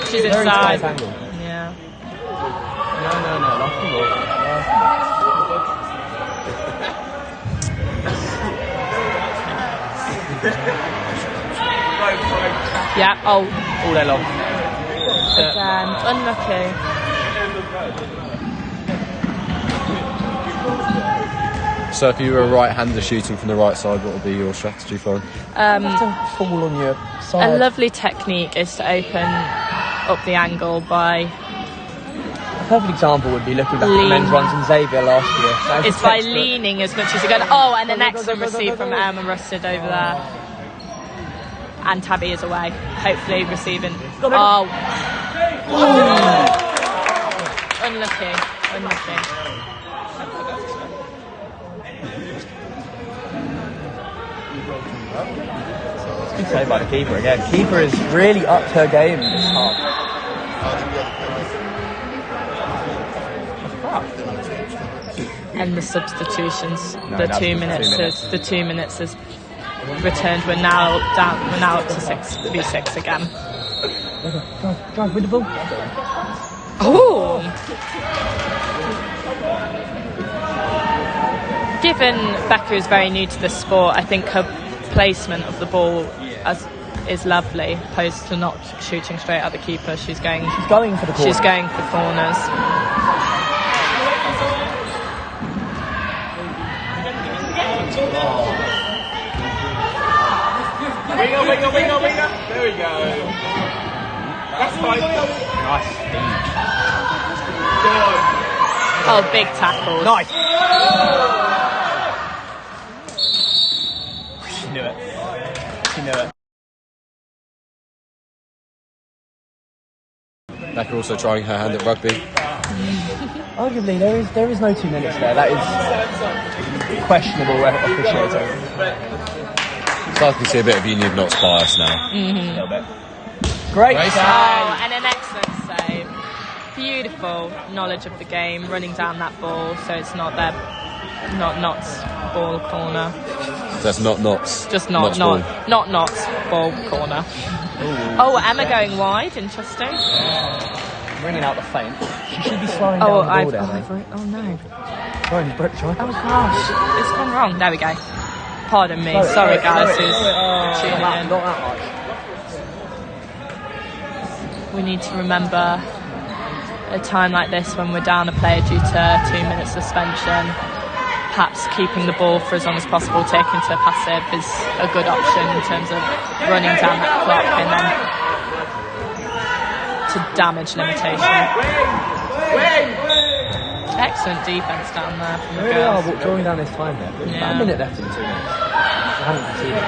S3: She's inside. Yeah.
S5: No.
S3: Yeah. Oh.
S5: All day long.
S3: Again. Unlucky.
S4: So if you were a right-hander shooting from the right side, what would be your strategy for him?
S5: To fall on your side.
S3: A lovely technique is to open up the angle by...
S5: A perfect example would be looking back at men's runs in Xavier last year.
S3: It's by leaning as much as you can. Oh, and an excellent receive from Emma Rusted over there. And Tabby is away. Hopefully receiving. Oh. Unlucky.
S5: Good save by the keeper again. Keeper has really upped her game this half.
S3: And the substitutions, the 2 minutes has returned. We're now up to 6v6 again.
S5: Drive with the ball.
S3: Oh! given Becca is very new to the sport, I think her placement of the ball is lovely, opposed to not shooting straight at the keeper. She's going for the corners. She's going for corners.
S2: Winger. There we go. That's fine.
S5: Nice.
S3: Oh, big tackle.
S5: Nice. She knew it.
S4: Becca also trying her hand at rugby.
S5: Arguably, there is no 2 minutes there. That is questionable officiating.
S4: Starting to see a bit of Union of Notts bias now.
S5: A little bit. Great save.
S3: Oh, and an excellent save. Beautiful knowledge of the game, running down that ball, so it's not Notts ball corner.
S4: That's not Notts.
S3: Just
S4: Notts
S3: not Notts ball corner. Oh, Emma going wide. Interesting.
S5: Bringing out the feint. She should be slowing down
S3: Oh,
S5: the ball there.
S3: oh no.
S5: Sorry, he's broke try.
S3: Oh gosh, it's gone wrong. There we go. Pardon me. Sorry, guys. Who's tuning in.
S5: Not that much.
S3: We need to remember a time like this when we're down a player due to 2 minutes suspension. Perhaps keeping the ball for as long as possible, taking to a passive is a good option in terms of running down that clock and then to damage limitation. Excellent defence down there from the
S5: Really
S3: girls.
S5: are drawing down his time there.
S3: Yeah.
S5: A minute left in 2 minutes. I haven't conceded.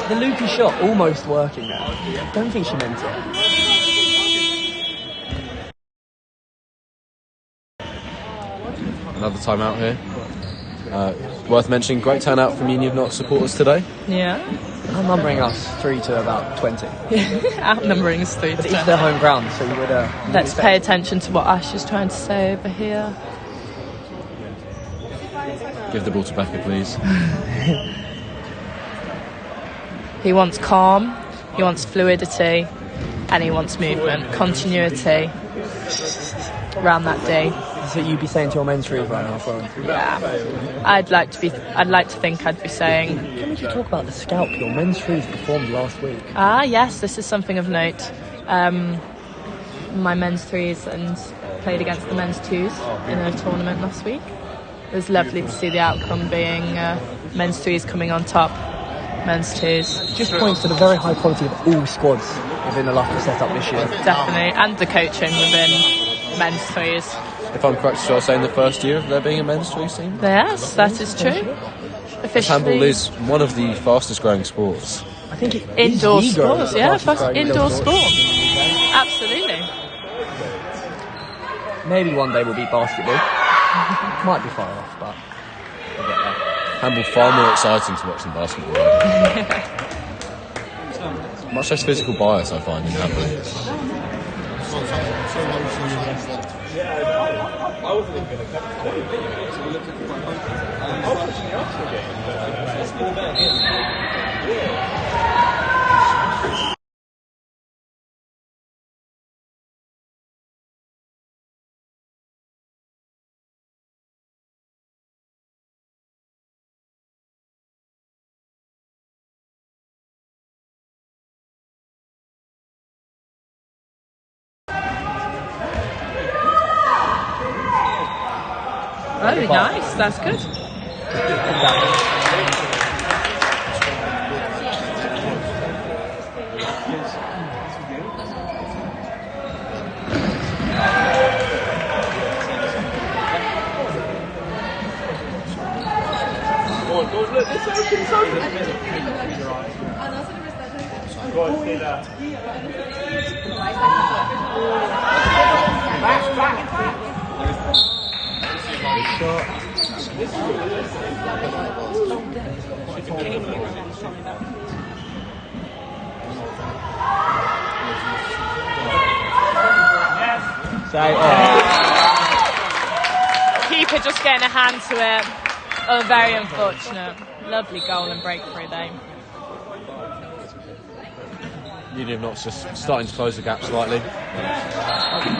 S5: The Luca shot almost working there. I don't think she meant it.
S4: Another time out here. Worth mentioning, great turnout from Union of Notts supporters today.
S3: Yeah.
S5: Outnumbering us 3 to about 20.
S3: Outnumbering us 3 to
S5: But it's
S3: 10.
S5: their home ground, so you would.
S3: Let's pay attention to what Ash is trying to say over here.
S4: Give the ball to Becca, please.
S3: He wants calm, he wants fluidity, and he wants movement, continuity around that day.
S5: That's what you'd be saying to your men's trees right now, Florence.
S3: Yeah, I'd like to think I'd be saying.
S5: Can we just talk about the scalp your men's trees performed last week?
S3: Ah, yes, this is something of note. My men's threes and played against the men's twos in a tournament last week. It was lovely to see the outcome being men's threes coming on top. Men's twos.
S5: Just points to the very high quality of all squads within the Loughborough setup this year.
S3: Definitely, and the coaching within men's threes.
S4: If I'm correct, shall I say in the first year of there being a men's threes team?
S3: Yes, that is true. Officially,
S4: Handball is one of the fastest growing sports.
S5: I think it
S3: indoor
S5: is
S3: sports. Yeah, indoor
S5: sport.
S3: sport. Absolutely.
S5: Maybe one day we'll beat basketball. Might be far off, but we'll get there.
S4: Handball far more exciting to watch than basketball. Much less physical bias, I find, in handball.
S3: Oh, nice. That's good.
S2: Look, this opens open. Go on, see that. Back.
S3: Keeper just getting a hand to it. Oh, very unfortunate. Lovely goal and breakthrough though.
S4: Union of Notts just starting to close the gap slightly.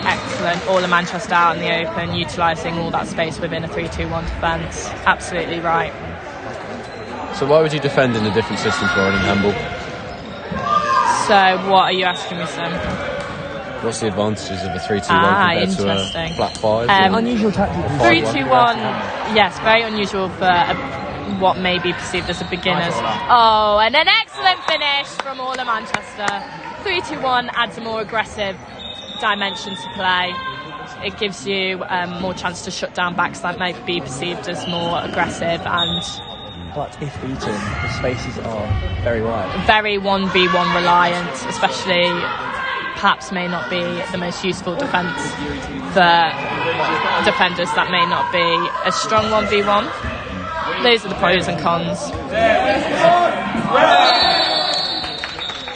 S3: Excellent. All of Manchester out in the open, utilising all that space within a 3-2-1 defence. Absolutely right.
S4: So why would you defend in a different system for in handball?
S3: So what are you asking me, Sim?
S4: What's the advantages of a 3-2-1 compared to a flat 5?
S5: Unusual tactic.
S3: 3-2-1, yes, very unusual for what may be perceived as a beginner's. Oh, and an excellent finish from all of Manchester. 3-2-1 adds a more aggressive dimension to play. It gives you more chance to shut down backs that might be perceived as more aggressive, and
S5: But if beaten, the spaces are very wide.
S3: very 1v1 reliant, especially perhaps may not be the most useful defence for defenders that may not be a strong 1v1. Those are the pros and cons.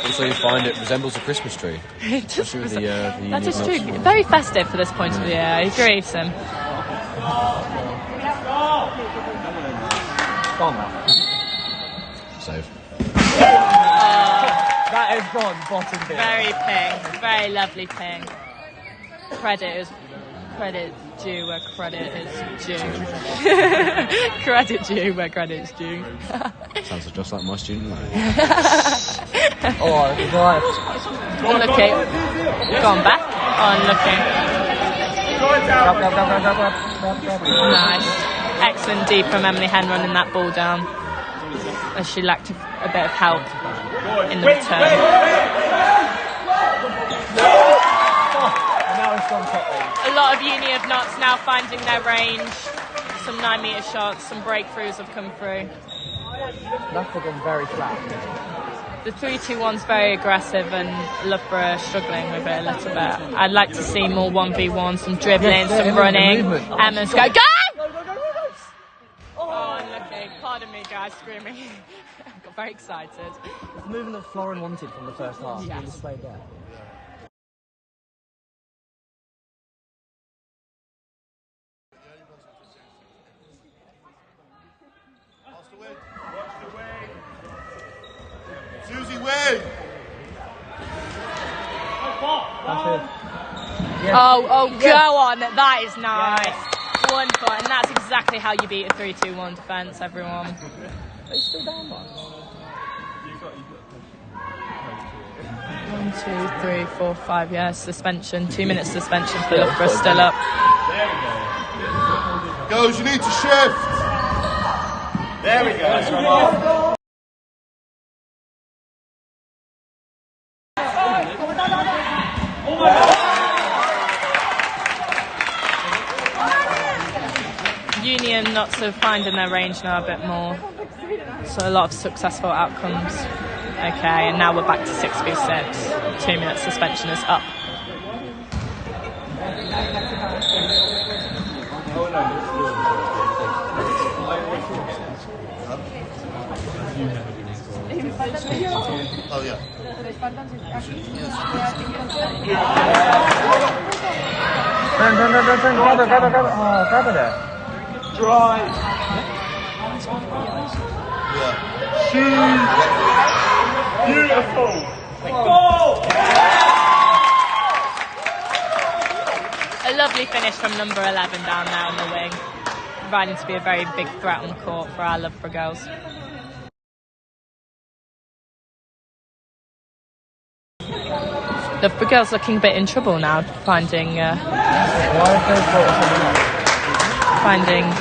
S4: Also, you find it resembles a Christmas tree. Especially with the
S3: That is true. Very festive for this point of the year. I agree, Sim.
S4: Save.
S5: That is gone bottom bit.
S3: Very ping. Very lovely ping. Credit due where credit is due. Credit due where credit is due.
S4: Sounds just like my student loan.
S5: Oh, right.
S3: Unlucky. Gone back. Unlucky. Nice. Excellent D from Emily Hen running that ball down, as she lacked a bit of help in the return. A lot of Union of Notts now finding their range. Some 9-metre shots, some breakthroughs have come through.
S5: That's gone very flat.
S3: The 3-2-1's very aggressive, and Loughborough struggling with it a little bit. I'd like to see more 1v1, some dribbling, some running. Emma's go. Oh, unlucky. Pardon me, guys, screaming. I got very excited.
S5: The movement that Florin wanted from the first half.
S3: Yes.
S5: Displayed there.
S7: Susie Wing!
S3: Oh, go on. That is nice. 1 foot, and that's exactly how you beat a 3-2-1 defence, everyone.
S5: Are you still down by?
S3: 1, 2, 3, 4, 5. Yeah, suspension. 2 minutes suspension for Loughborough still up.
S7: Goes, you need to shift!
S6: There we go.
S3: Union not so finding their range now a bit more, so a lot of successful outcomes. Okay, and now we're back to 6v6. 2 minutes suspension is up.
S7: Oh, yeah.
S5: Grab it there.
S6: Drive.
S7: Yeah.
S6: Shoot. Beautiful. Goal.
S3: A lovely finish from number 11 down there on the wing, proving to be a very big threat on the court for our Loughborough girls. Loughborough girls looking a bit in trouble now, finding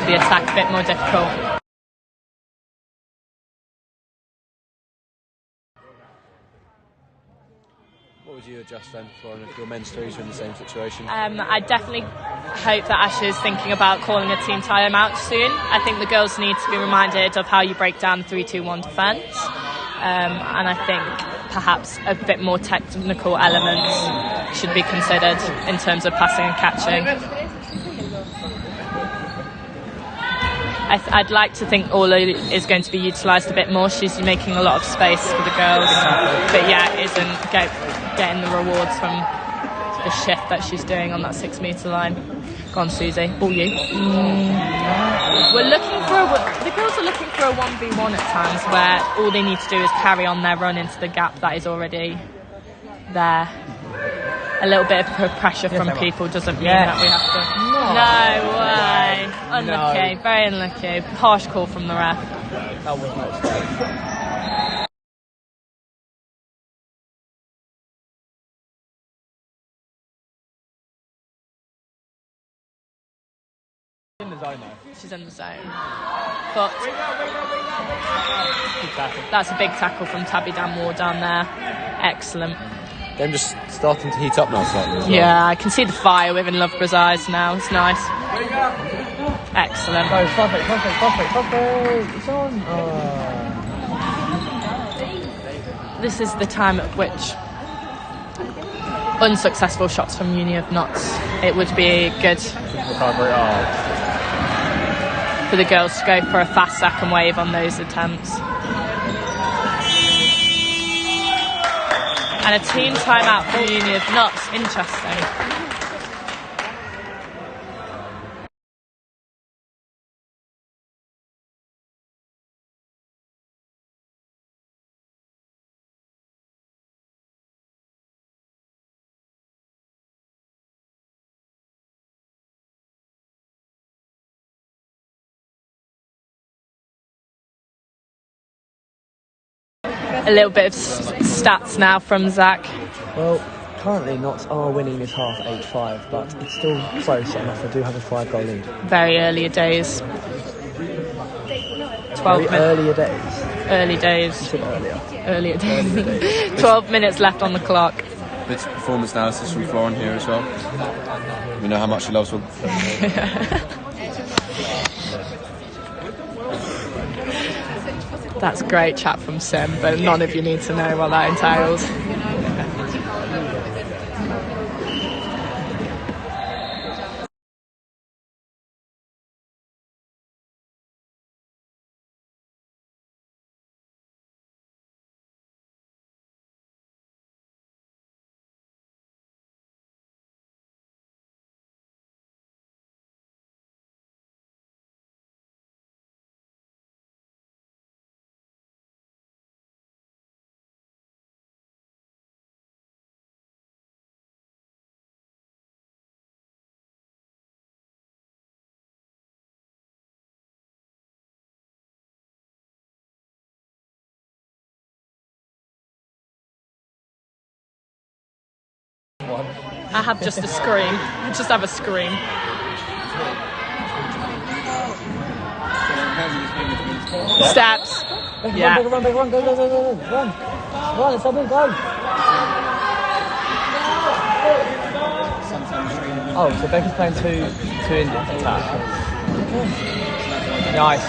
S3: the attack a bit more difficult.
S4: What would you adjust then, Florin, if your men's threes are in the same situation?
S3: I definitely hope that Ash is thinking about calling a team time-out soon. I think the girls need to be reminded of how you break down the 3-2-1 defence, and I think perhaps a bit more technical elements should be considered in terms of passing and catching. I'd like to think Orla is going to be utilised a bit more. She's making a lot of space for the girls, but yeah, isn't getting the rewards from the shift that she's doing on that 6 metre line. Go on, Susie. Ball you. We're looking for the girls are looking for a 1v1 at times, where all they need to do is carry on their run into the gap that is already there. A little bit of pressure from people doesn't mean that we have to. No way. Unlucky.
S5: No.
S3: Very unlucky. Harsh call from the ref.
S5: That was not safe. In the zone though.
S3: She's in the zone. But
S5: Good tackle.
S3: that's a big tackle from Tabby Danmore down there. Excellent.
S4: They're just starting to heat up now slightly as well.
S3: Yeah, I can see the fire within Loughborough's eyes now. It's nice. Excellent.
S5: Go, perfect. It's on.
S3: This is the time at which unsuccessful shots from Uni of Notts, it would be good
S5: Recovery.
S3: for the girls to go for a fast sack and wave on those attempts. And a team timeout from Uni of Notts. Interesting. A little bit of stats now from Zach.
S5: Well, currently Notts are winning this half 8-5, but it's still close enough. I do have a 5-goal lead.
S3: Very earlier days. 12
S5: Earlier days.
S3: Early days.
S5: You said earlier.
S3: Earlier days. 12 minutes left on the clock.
S4: Bit of performance analysis from Florin here as well. We know how much he loves football.
S3: That's great chat from Sim, but none of you need to know what that entails. I have just a scream. I just have a scream. Steps. Yeah.
S5: Run, go. Run, it's something, go. Oh, so Becca's playing two Indian attack. Nice.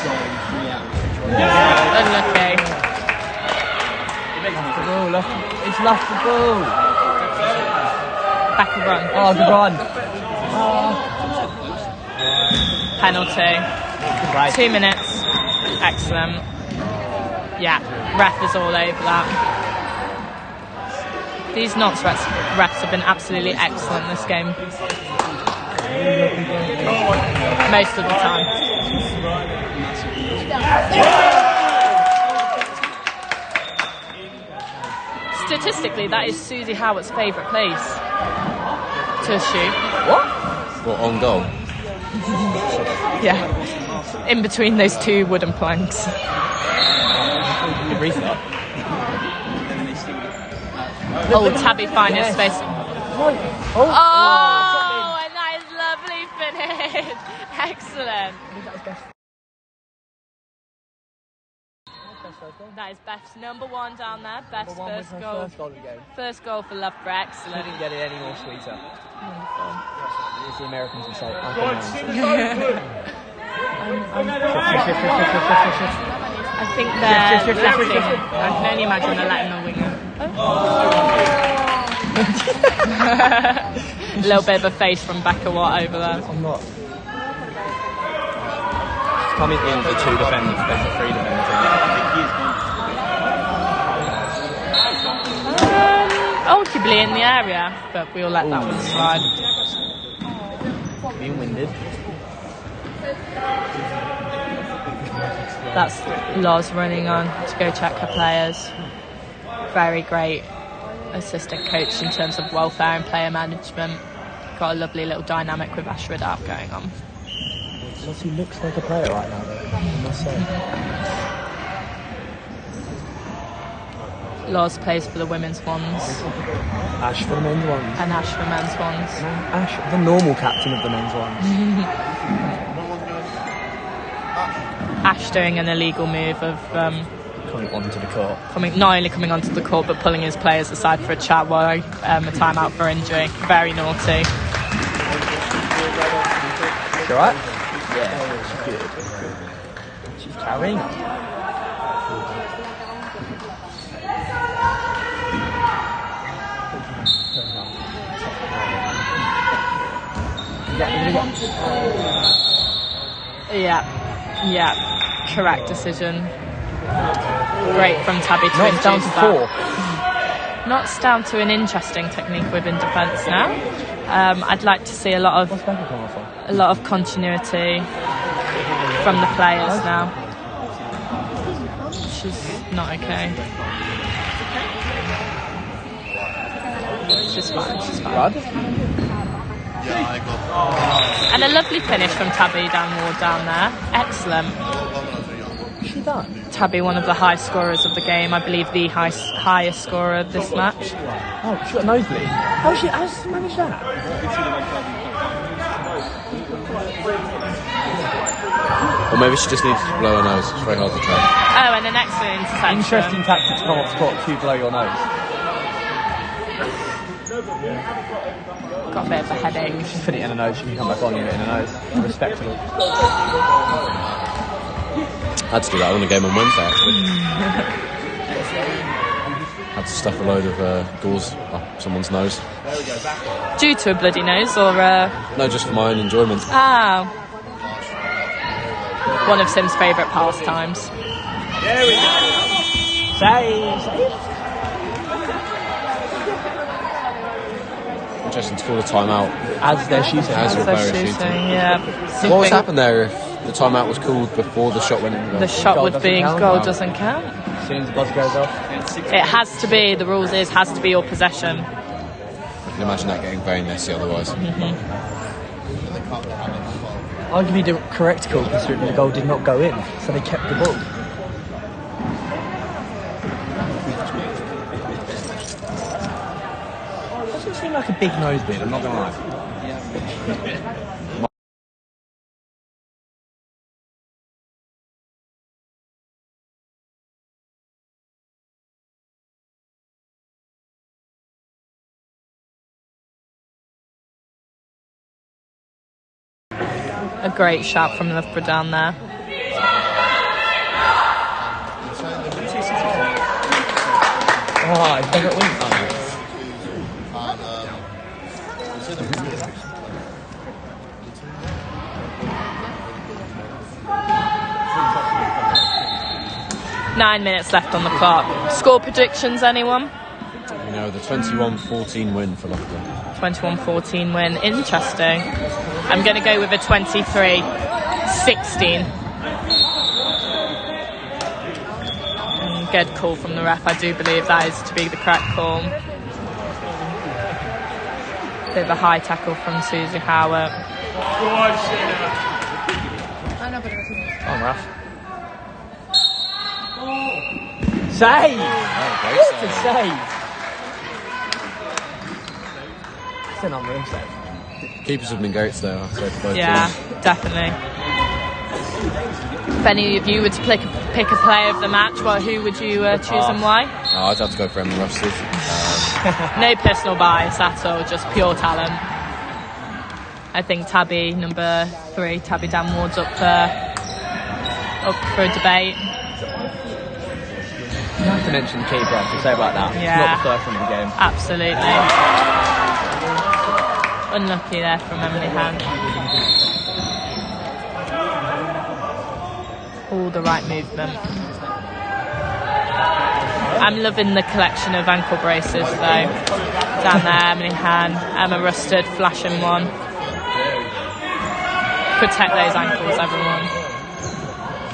S3: Unlucky.
S5: It's left the ball.
S3: Back and run.
S5: Oh, good run.
S3: Penalty.
S5: Right.
S3: 2 minutes. Excellent. Yeah, ref is all over that. These Notts refs have been absolutely excellent this game. Most of the time. Statistically, that is Susie Howart's favourite place to shoot.
S4: What, on goal?
S3: Yeah, in between those two wooden planks.
S5: Good restart.
S3: Oh, Tabby finding space. Oh, and that is lovely finish. Excellent. That is Beth's number one down there. Beth's first goal.
S5: First goal of the game.
S3: First goal for Loughborough. Excellent.
S5: Couldn't get it any more sweeter. As the Americans would say,
S3: I think they're letting. I can only imagine they're letting the winger. A little bit of a face from Becca Watt over there.
S5: I'm not. Coming in for two defenders, then for three defenders.
S3: Arguably in the area, but we'll let that one slide.
S5: Being winded.
S3: That's Loz running on to go check her players. Very great. assistant coach in terms of welfare and player management. Got a lovely little dynamic with Ashford out going on.
S5: He looks like a player right now, though, I must say.
S3: Loz plays for the women's ones.
S5: Ash for the men's ones.
S3: And Ash for men's ones.
S5: Ash, the normal captain of the men's ones.
S3: Ash doing an illegal move of
S5: Coming onto the court.
S3: not only coming onto the court but pulling his players aside for a chat while a timeout for injury. Very naughty.
S5: She alright? Yeah, she's good. She's carrying.
S3: Yeah. Correct decision. Great from Tabby to
S5: Not down to
S3: that.
S5: 4.
S3: Knocks down to an interesting technique within defence now. I'd like to see a lot of continuity from the players now. She's not okay. She's fine.
S7: Yeah, I got.
S3: And a lovely finish from Tabby down there. Excellent.
S5: What's she done?
S3: Tabby, one of the high scorers of the game. I believe the highest scorer of this match.
S5: Oh, she got a nosebleed. How's she managed that?
S4: Or maybe she just needs to blow her nose. It's very hard to tell.
S3: Oh, and an excellent interception.
S5: Interesting tactic to come off spot to blow your nose.
S3: Got a bit of a headache.
S5: Just put it in her nose, she can come back on you in her nose. Respectable.
S4: Had to do that on the game on Wednesday, actually. Had to stuff a load of gauze up someone's nose.
S3: Due to a bloody nose or...
S4: No, just for my own enjoyment.
S3: One of Sim's favourite pastimes.
S5: There we go. Save.
S4: Interesting to call a timeout.
S5: As they're shooting.
S4: As the player is
S3: Shooting,
S4: shooting.
S3: yeah.
S4: What would happen there if the timeout was called before the shot went in?
S3: The shot
S5: Goal
S3: would
S5: doesn't
S3: be
S5: count.
S3: goal doesn't count.
S5: As soon as the buzzer goes off.
S3: It has to be, the rules has to be your possession.
S4: I can imagine that getting very messy otherwise.
S5: Arguably the correct call considering the goal did not go in, so they kept the ball. Doesn't seem like a big nosebleed, I'm not going to lie.
S3: A great shot from Loughborough down there.
S5: Oh, his favourite wing.
S3: Oh. 9 minutes left on the clock. Score predictions, anyone?
S4: You know, the 21-14 win for Loughborough.
S3: 21-14 win. Interesting. I'm going to go with a 23-16. Good call from the ref. I do believe that is to be the correct call. Bit of a high tackle from Susie Howard.
S5: On, Raf. Save! What a save! It's an unreal save.
S4: Keepers have been great today, I'd say, for both
S3: Yeah,
S4: teams.
S3: definitely. If any of you were to pick a player of the match, who would you choose and why?
S4: Oh, I'd have to go for Emma Rusty.
S3: No personal bias at all, just pure talent. I think Tabby, number 3, Tabby Danward's up for a debate.
S5: You have to mention the keeper, I have to say about that.
S3: Yeah.
S5: It's not the first one of the game.
S3: Absolutely. Unlucky there from Emily Hand. All the right movement. I'm loving the collection of ankle braces though. Down there, Emily Han, Emma Rusted, flashing one. Protect those ankles, everyone.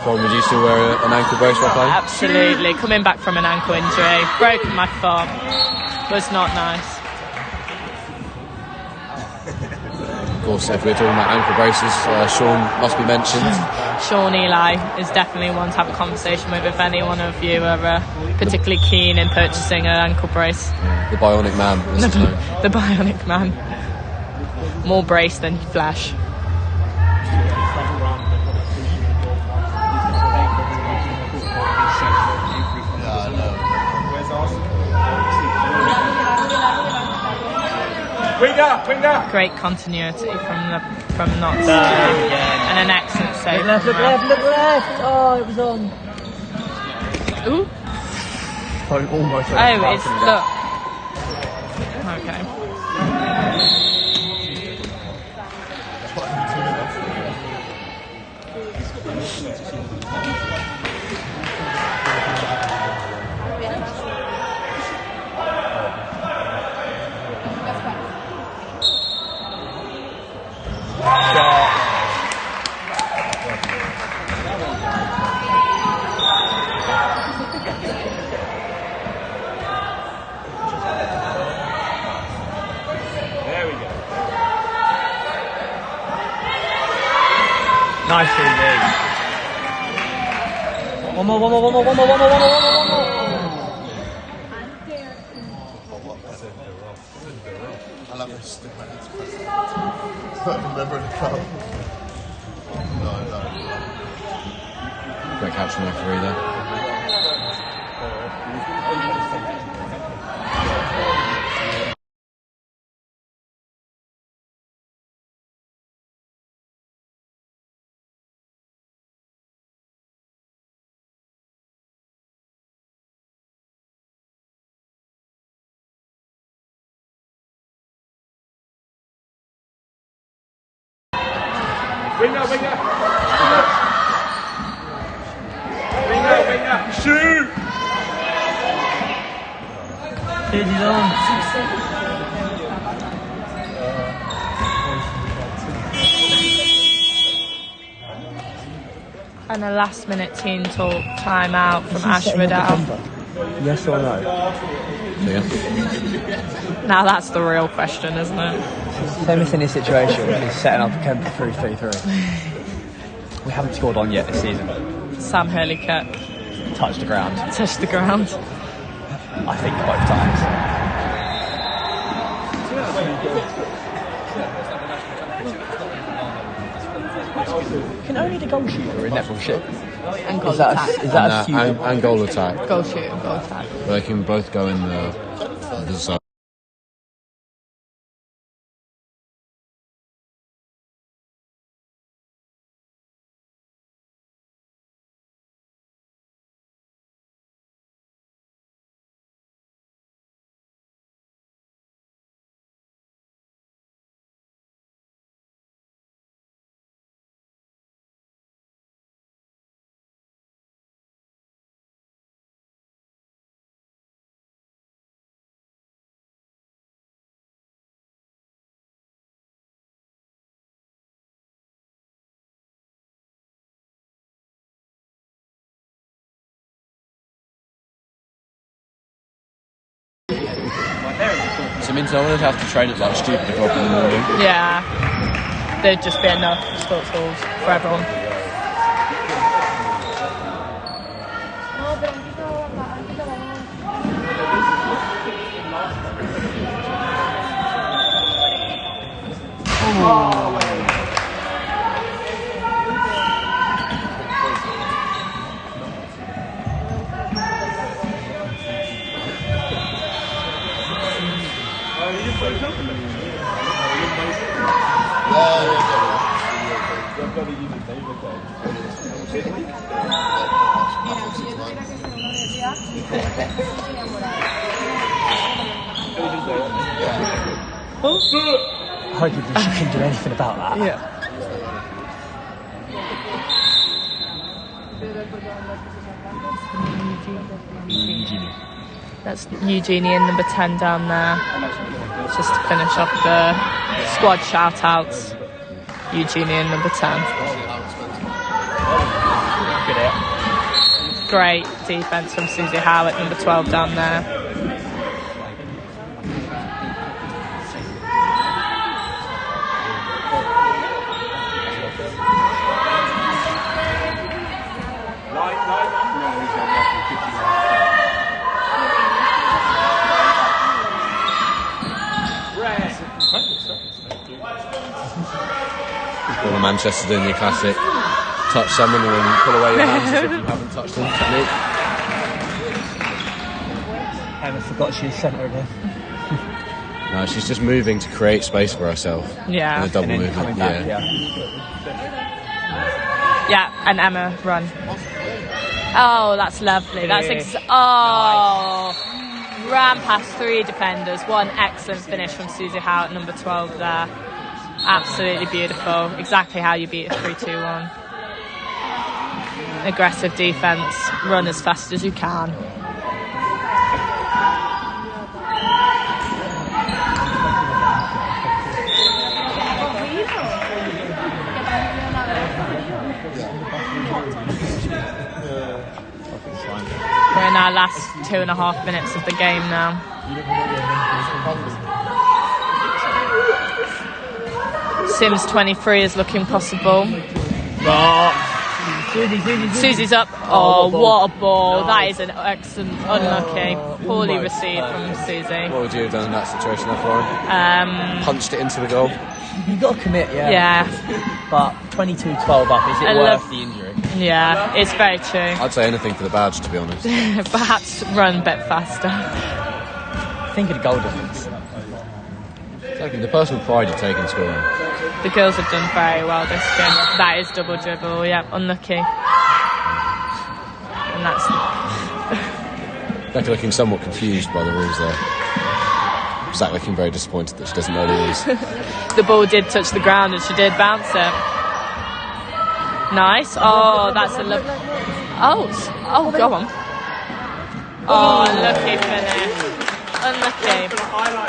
S4: Would you still wear an ankle brace while playing?
S3: Absolutely. Coming back from an ankle injury, broken my foot. was not nice.
S4: Of course, if we're talking about ankle braces, Sean must be mentioned.
S3: Sean Eli is definitely one to have a conversation with if any one of you are particularly keen in purchasing an ankle brace.
S4: The bionic man.
S3: The bionic man. More brace than flesh.
S1: Winger!
S3: Great continuity from Notts and an excellent save.
S5: Look left. Oh, it was on.
S3: Ooh.
S5: Almost.
S3: Oh, it's look. Okay.
S5: Nice TV. One more.
S7: I love this stick. Remember the crowd. No.
S4: Great catch from the referee there.
S1: Winger! Shoot!
S5: Here's his on.
S3: And a last minute team talk timeout from Ashford out.
S5: Yes or no?
S4: Yeah.
S3: Now that's the real question, isn't it?
S5: Famous in this situation is setting up a Kemper 3-3-3. We haven't scored on yet this season.
S3: Sam Hurley cut.
S5: Touched the ground.
S3: Touched the ground.
S5: I think both times. Can only the goal shooter in netball ship.
S3: And goal
S5: Is that
S3: attack.
S5: a huge?
S4: And goal attack.
S3: Goal shoot and goal attack.
S4: They can both go in the zone. So it means no one would have to train at like stupid o'clock in the morning.
S3: Yeah. There'd just be enough sports halls for everyone.
S5: Arguably, she couldn't do anything about that.
S3: Yeah. That's Eugenie in number 10 down there. Just to finish off the squad shout-outs. Eugenie in number 10. Great defence from Susie Howe at number 12 down there.
S4: All the Manchester doing your classic touch someone and then pull away your hands as if you haven't touched them technique.
S5: Emma forgot she was centre again.
S4: No, she's just moving to create space for herself.
S3: Yeah.
S4: In a double
S5: And then
S4: movement.
S5: coming back,
S3: Yeah, and Emma run. Oh, that's lovely. That's ran past 3 defenders. One excellent finish from Susie Howe at number 12 there. Absolutely beautiful. Exactly how you beat a 3-2-1. Aggressive defence. Run as fast as you can. We're in our last 2.5 minutes of the game now. Sims 23 is looking possible. Susie's up. Oh, what a ball. That is an excellent, unlucky, poorly received from Susie.
S4: What would you have done in that situation there, Lauren? Punched it into the goal?
S5: You've got to commit, yeah.
S3: Yeah.
S5: But 22-12 up, is it worth the injury?
S3: Yeah, it's very true.
S4: I'd say anything for the badge, to be honest.
S3: Perhaps run a bit faster.
S5: Think of the goal difference.
S4: Exactly, the personal pride you take in scoring.
S3: The girls have done very well this game. That is double dribble, yeah, unlucky. And that's...
S4: Becca looking somewhat confused by the rules there. Zach looking very disappointed that she doesn't know the rules.
S3: The ball did touch the ground and she did bounce it. Nice. Oh, that's a lovely... Oh, go on. Oh, unlucky finish. Unlucky.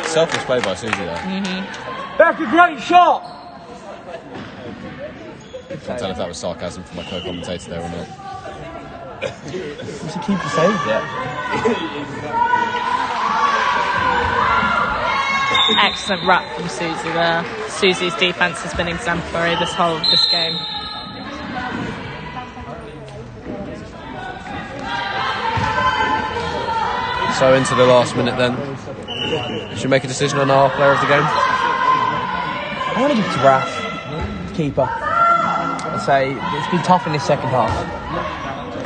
S4: Selfless play by Susie there.
S5: Back a great shot!
S4: Can't tell if that was sarcasm from my co-commentator there or not.
S5: Was the keeper saved it?
S3: Excellent wrap from Susie there. Susie's defence has been exemplary this game.
S4: So into the last minute then. Should we make a decision on our player of the game?
S5: I want to give it to Raf, the keeper. I'd say it's been tough in this second half,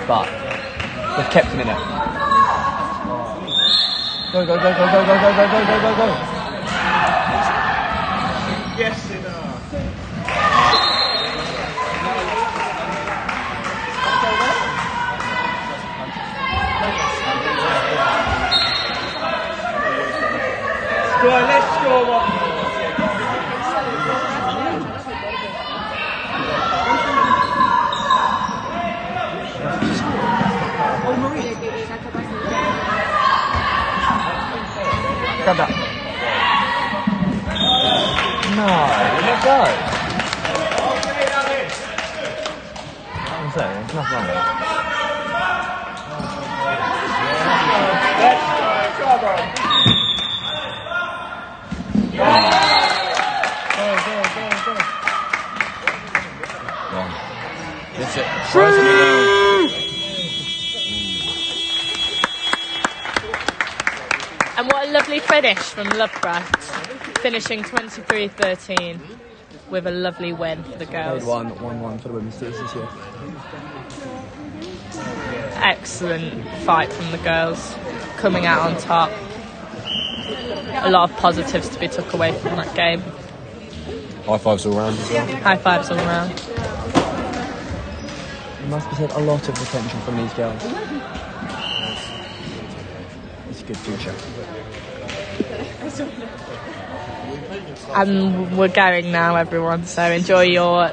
S5: but we've kept him in it. Go, go, go, go, go, go, go, go, go, go, go, go.
S1: Yes, enough. Go on, let's score one more.
S5: Grab that. No, let go. What's that? There's nothing wrong with that.
S4: That's it.
S3: And what a lovely finish from Lovecraft, finishing 23-13 with a lovely win for the girls.
S5: 1-1 for the women's teams this year.
S3: Excellent fight from the girls, coming out on top. A lot of positives to be took away from that game.
S4: High fives all round as well.
S3: High fives all round.
S5: There must be said a lot of potential from these girls. It's a good future.
S3: And we're going now, everyone, so enjoy your